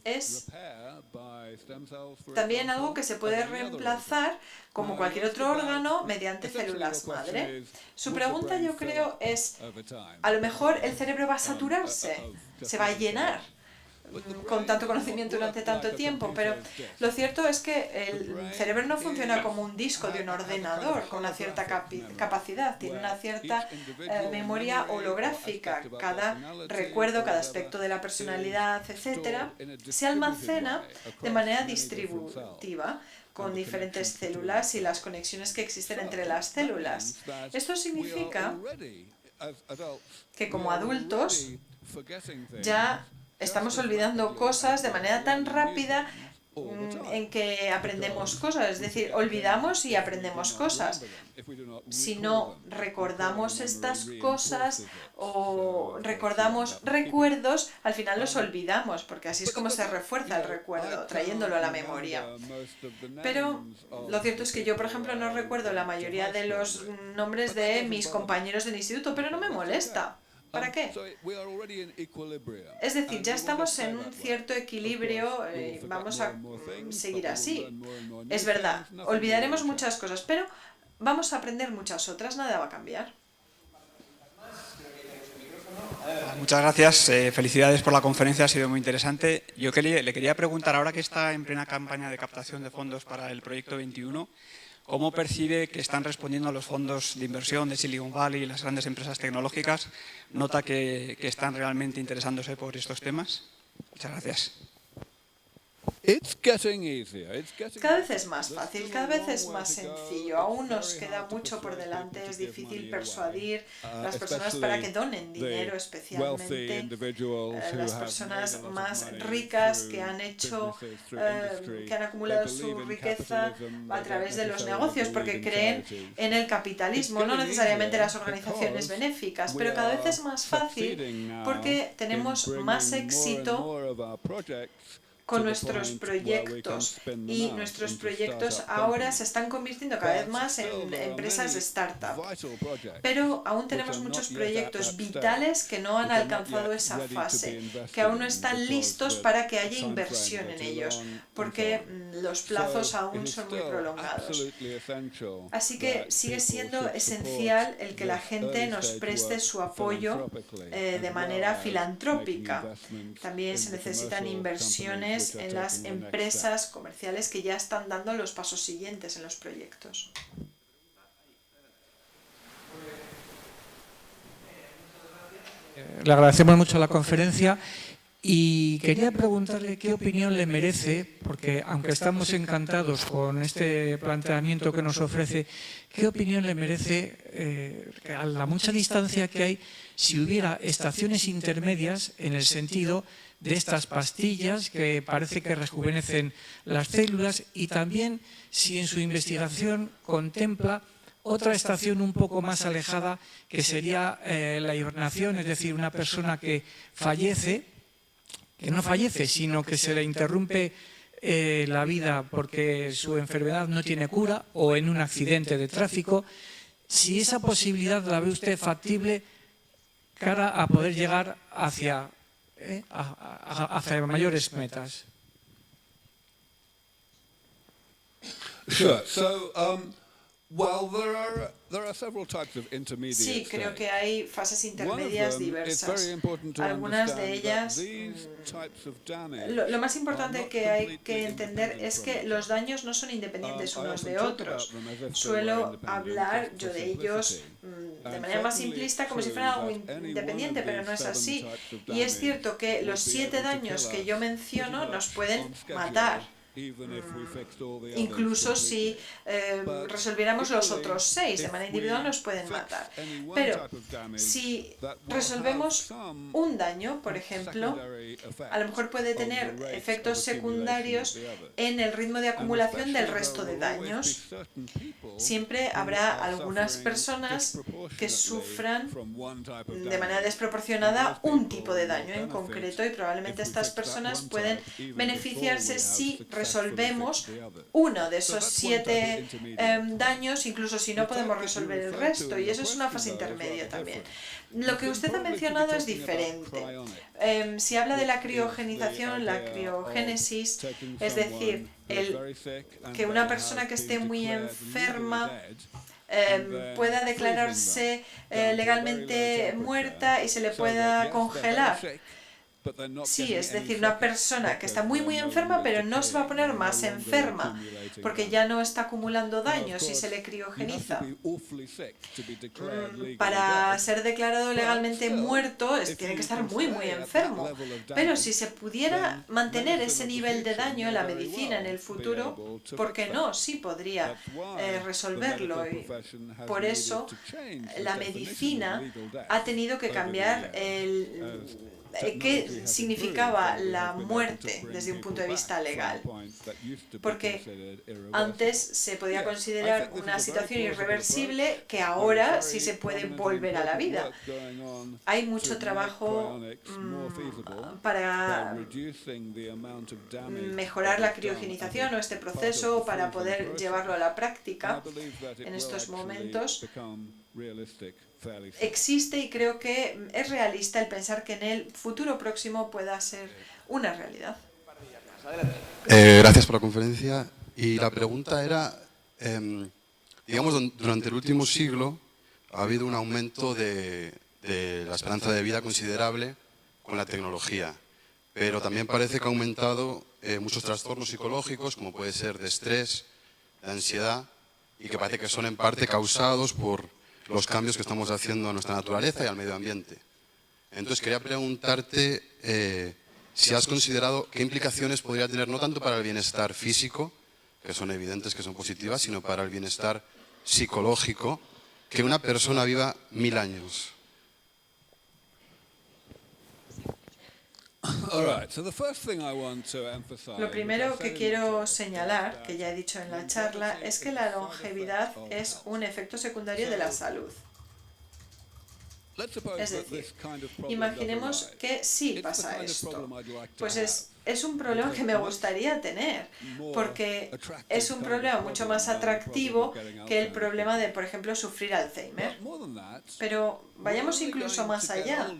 es también algo que se puede reemplazar como cualquier otro órgano mediante células madre. Su pregunta, yo creo, es, a lo mejor el cerebro va a saturarse, se va a llenar con tanto conocimiento durante tanto tiempo, pero lo cierto es que el cerebro no funciona como un disco de un ordenador con una cierta capacidad, tiene una cierta memoria holográfica. Cada recuerdo, cada aspecto de la personalidad, etcétera, se almacena de manera distributiva con diferentes células y las conexiones que existen entre las células. Esto significa que como adultos ya estamos olvidando cosas de manera tan rápida en que aprendemos cosas, es decir, olvidamos y aprendemos cosas. Si no recordamos estas cosas o recordamos recuerdos, al final los olvidamos, porque así es como se refuerza el recuerdo, trayéndolo a la memoria. Pero lo cierto es que yo, por ejemplo, no recuerdo la mayoría de los nombres de mis compañeros del instituto, pero no me molesta. ¿Para qué? Es decir, ya estamos en un cierto equilibrio y vamos a seguir así. Es verdad, olvidaremos muchas cosas, pero vamos a aprender muchas otras, nada va a cambiar. Muchas gracias, felicidades por la conferencia, ha sido muy interesante. Yo le quería preguntar, ahora que está en plena campaña de captación de fondos para el proyecto 21, ¿cómo percibe que están respondiendo a los fondos de inversión de Silicon Valley y las grandes empresas tecnológicas? ¿Nota que están realmente interesándose por estos temas? Muchas gracias. Cada vez es más fácil, cada vez es más sencillo. Aún nos queda mucho por delante, es difícil persuadir a las personas para que donen dinero, especialmente las personas más ricas que han acumulado su riqueza a través de los negocios, porque creen en el capitalismo, no necesariamente las organizaciones benéficas, pero cada vez es más fácil porque tenemos más éxito con nuestros proyectos y nuestros proyectos ahora se están convirtiendo cada vez más en empresas startup. Pero aún tenemos muchos proyectos vitales que no han alcanzado esa fase, que aún no están listos para que haya inversión en ellos, porque los plazos aún son muy prolongados. Así que sigue siendo esencial el que la gente nos preste su apoyo de manera filantrópica. También se necesitan inversiones en las empresas comerciales que ya están dando los pasos siguientes en los proyectos. Le agradecemos mucho la conferencia y quería preguntarle qué opinión le merece, porque aunque estamos encantados con este planteamiento que nos ofrece, ¿qué opinión le merece a la mucha distancia que hay si hubiera estaciones intermedias en el sentido de estas pastillas que parece que rejuvenecen las células y también si en su investigación contempla otra estación un poco más alejada que sería la hibernación, es decir, una persona que fallece, que no fallece, sino que se le interrumpe la vida porque su enfermedad no tiene cura o en un accidente de tráfico, si esa posibilidad la ve usted factible cara a poder llegar hacia mayores metas. Sí, creo que hay fases intermedias diversas. Algunas de ellas, lo más importante que hay que entender es que los daños no son independientes unos de otros. Suelo hablar yo de ellos de manera más simplista como si fuera algo independiente, pero no es así. Y es cierto que los 7 daños que yo menciono nos pueden matar. Incluso si resolviéramos los otros 6 de manera individual nos pueden matar. Pero si resolvemos un daño, por ejemplo, a lo mejor puede tener efectos secundarios en el ritmo de acumulación del resto de daños. Siempre habrá algunas personas que sufran de manera desproporcionada un tipo de daño en concreto y probablemente estas personas pueden beneficiarse si resolvemos uno de esos 7 daños, incluso si no podemos resolver el resto, y eso es una fase intermedia también. Lo que usted ha mencionado es diferente. Si habla de la criogenización, la criogénesis, es decir, que una persona que esté muy enferma pueda declararse legalmente muerta y se le pueda congelar. Sí, es decir, una persona que está muy enferma, pero no se va a poner más enferma, porque ya no está acumulando daños si se le criogeniza. Para ser declarado legalmente muerto, tiene que estar muy enfermo. Pero si se pudiera mantener ese nivel de daño en la medicina en el futuro, ¿por qué no? Sí podría resolverlo. Y por eso la medicina ha tenido que cambiar qué significaba la muerte desde un punto de vista legal. Porque antes se podía considerar una situación irreversible que ahora sí se puede volver a la vida. Hay mucho trabajo para mejorar la criogenización o este proceso para poder llevarlo a la práctica en estos momentos. Existe y creo que es realista el pensar que en el futuro próximo pueda ser una realidad. Gracias por la conferencia. Y la pregunta era, digamos, durante el último siglo ha habido un aumento de la esperanza de vida considerable con la tecnología, pero también parece que ha aumentado muchos trastornos psicológicos, como puede ser de estrés, de ansiedad, y que parece que son en parte causados por los cambios que estamos haciendo a nuestra naturaleza y al medio ambiente. Entonces quería preguntarte si has considerado qué implicaciones podría tener no tanto para el bienestar físico, que son evidentes que son positivas, sino para el bienestar psicológico, que una persona viva 1000 años. Lo primero que quiero señalar, que ya he dicho en la charla, es que la longevidad es un efecto secundario de la salud. Es decir, imaginemos que sí pasa esto. Pues es un problema que me gustaría tener, porque es un problema mucho más atractivo que el problema de, por ejemplo, sufrir Alzheimer. Pero vayamos incluso más allá.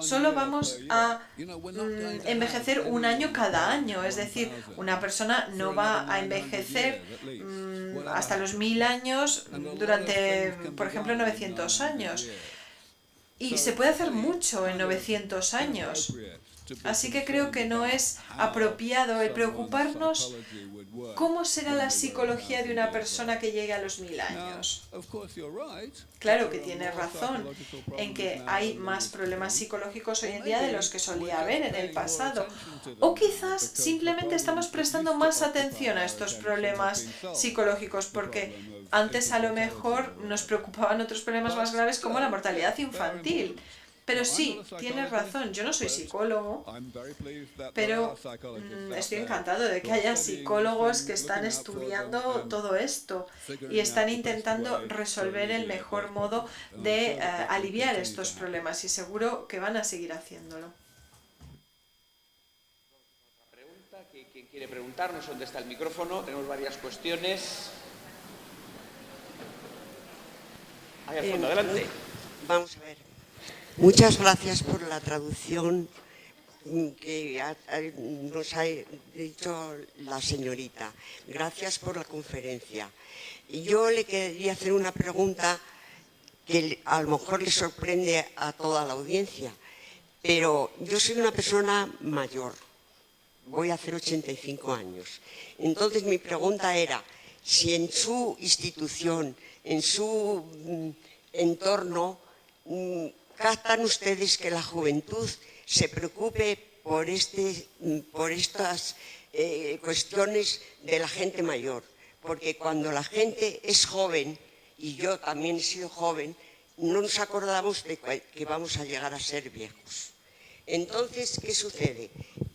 Solo vamos a envejecer un año cada año. Es decir, una persona no va a envejecer hasta los 1000 años durante, por ejemplo, 900 años. Y se puede hacer mucho en 900 años. Así que creo que no es apropiado el preocuparnos cómo será la psicología de una persona que llegue a los 1000 años. Claro que tiene razón en que hay más problemas psicológicos hoy en día de los que solía haber en el pasado. O quizás simplemente estamos prestando más atención a estos problemas psicológicos porque antes a lo mejor nos preocupaban otros problemas más graves como la mortalidad infantil. Pero sí, tienes razón, yo no soy psicólogo, pero estoy encantado de que haya psicólogos que están estudiando todo esto y están intentando resolver el mejor modo de aliviar estos problemas y seguro que van a seguir haciéndolo. Pregunta, ¿quién quiere preguntarnos? ¿Dónde está el micrófono? Tenemos varias cuestiones. Ahí al fondo, adelante. Vamos a ver. Muchas gracias por la traducción que nos ha dicho la señorita. Gracias por la conferencia. Y yo le quería hacer una pregunta que a lo mejor le sorprende a toda la audiencia, pero yo soy una persona mayor, voy a hacer 85 años. Entonces mi pregunta era si en su institución, en su entorno, captan ustedes que la juventud se preocupe por estas cuestiones de la gente mayor, porque cuando la gente es joven, y yo también he sido joven, no nos acordamos de que vamos a llegar a ser viejos. Entonces, ¿qué sucede?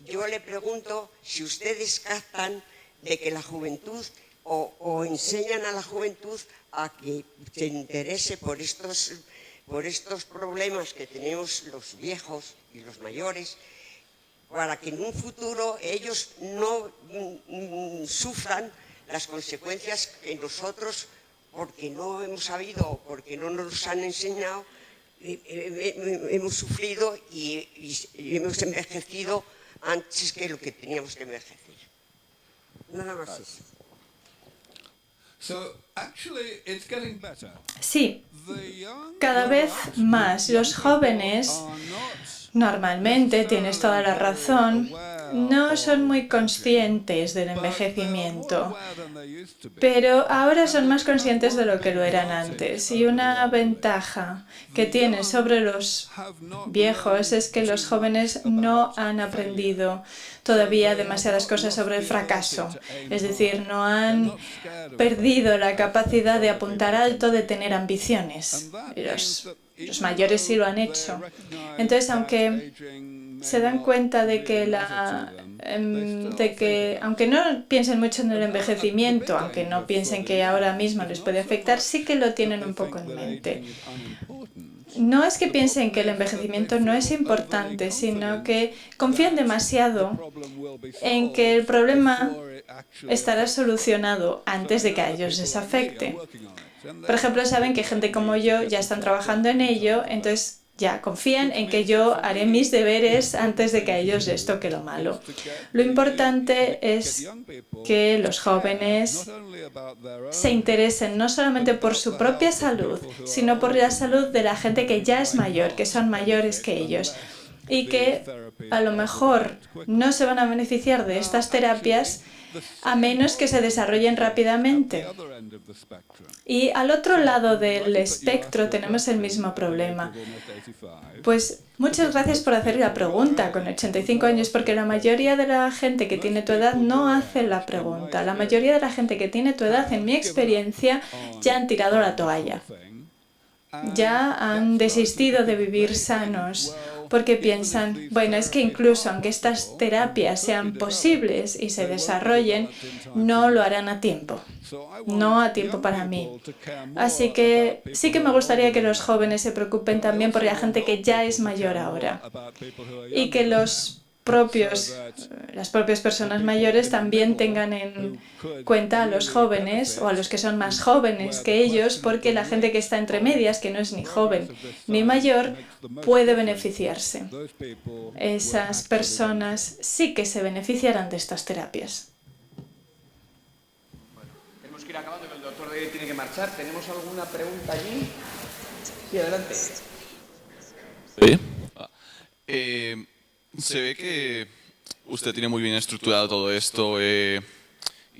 Yo le pregunto si ustedes captan de que la juventud o enseñan a la juventud a que se interese por estos problemas que tenemos los viejos y los mayores, para que en un futuro ellos no sufran las consecuencias que nosotros, porque no hemos sabido o porque no nos han enseñado, hemos sufrido y hemos envejecido antes que lo que teníamos que envejecer. Nada más eso. Sí, cada vez más los jóvenes, normalmente, tienes toda la razón, no son muy conscientes del envejecimiento, pero ahora son más conscientes de lo que lo eran antes. Y una ventaja que tienen sobre los viejos es que los jóvenes no han aprendido todavía demasiadas cosas sobre el fracaso. Es decir, no han perdido la capacidad de apuntar alto, de tener ambiciones. Los mayores sí lo han hecho. Entonces, aunque se dan cuenta de que, aunque no piensen mucho en el envejecimiento, aunque no piensen que ahora mismo les puede afectar, sí que lo tienen un poco en mente. No es que piensen que el envejecimiento no es importante, sino que confían demasiado en que el problema estará solucionado antes de que a ellos les afecte. Por ejemplo, saben que gente como yo ya están trabajando en ello, entonces ya confían en que yo haré mis deberes antes de que a ellos les toque lo malo. Lo importante es que los jóvenes se interesen no solamente por su propia salud, sino por la salud de la gente que ya es mayor, que son mayores que ellos, y que a lo mejor no se van a beneficiar de estas terapias a menos que se desarrollen rápidamente. Y al otro lado del espectro tenemos el mismo problema. Pues muchas gracias por hacer la pregunta con 85 años, porque la mayoría de la gente que tiene tu edad no hace la pregunta. La mayoría de la gente que tiene tu edad, en mi experiencia, ya han tirado la toalla. Ya han desistido de vivir sanos, porque piensan, bueno, es que incluso aunque estas terapias sean posibles y se desarrollen, no lo harán a tiempo, no a tiempo para mí. Así que sí que me gustaría que los jóvenes se preocupen también por la gente que ya es mayor ahora, y que las propias personas mayores también tengan en cuenta a los jóvenes o a los que son más jóvenes que ellos, porque la gente que está entre medias, que no es ni joven ni mayor, puede beneficiarse. Esas personas sí que se beneficiarán de estas terapias. Bueno, tenemos que ir acabando, que el doctor de hoy tiene que marchar. ¿Tenemos alguna pregunta allí? Sí, adelante. Sí. Se ve que usted tiene muy bien estructurado todo esto y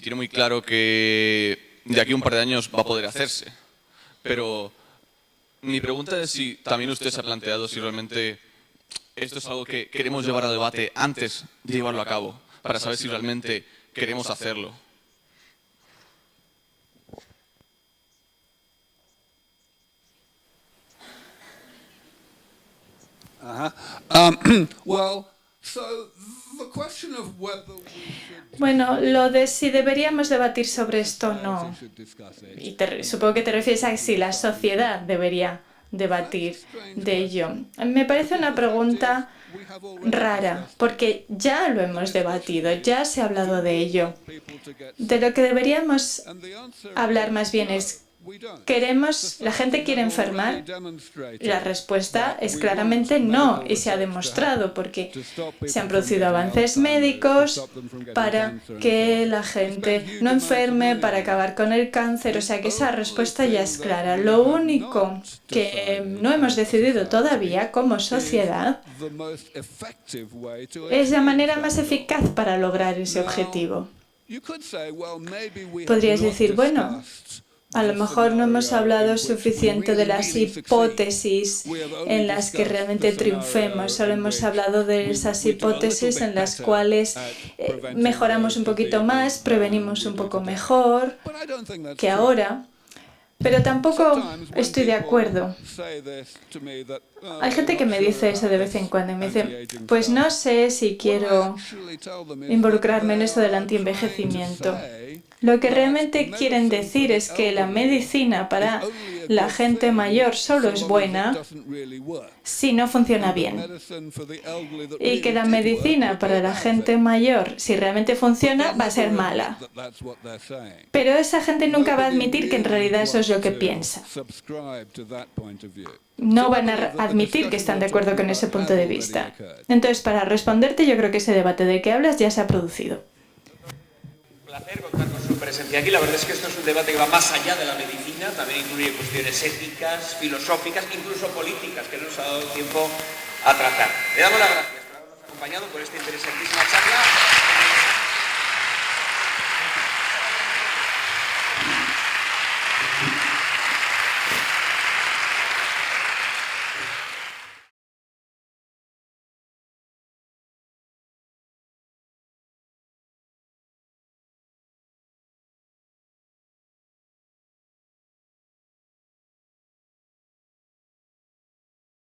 tiene muy claro que de aquí a un par de años va a poder hacerse. Pero mi pregunta es si también usted se ha planteado si realmente esto es algo que queremos llevar a debate antes de llevarlo a cabo, para saber si realmente queremos hacerlo. Bueno, lo de si deberíamos debatir sobre esto o no, y supongo que te refieres a si la sociedad debería debatir de ello. Me parece una pregunta rara, porque ya lo hemos debatido, ya se ha hablado de ello. De lo que deberíamos hablar más bien es ¿La gente quiere enfermar? La respuesta es claramente no, y se ha demostrado porque se han producido avances médicos para que la gente no enferme, para acabar con el cáncer, o sea que esa respuesta ya es clara. Lo único que no hemos decidido todavía como sociedad es la manera más eficaz para lograr ese objetivo. Podrías decir, bueno, a lo mejor no hemos hablado suficiente de las hipótesis en las que realmente triunfemos, solo hemos hablado de esas hipótesis en las cuales mejoramos un poquito más, prevenimos un poco mejor que ahora. Pero tampoco estoy de acuerdo. Hay gente que me dice eso de vez en cuando y me dice, pues no sé si quiero involucrarme en eso del antienvejecimiento. Lo que realmente quieren decir es que la medicina para la gente mayor solo es buena si no funciona bien. Y que la medicina para la gente mayor, si realmente funciona, va a ser mala. Pero esa gente nunca va a admitir que en realidad eso es lo que piensa. No van a admitir que están de acuerdo con ese punto de vista. Entonces, para responderte, yo creo que ese debate del que hablas ya se ha producido. Un placer contar con su presencia aquí. La verdad es que esto es un debate que va más allá de la medicina, también incluye cuestiones éticas, filosóficas, incluso políticas, que no nos ha dado tiempo a tratar. Le damos las gracias por habernos acompañado por esta interesantísima charla.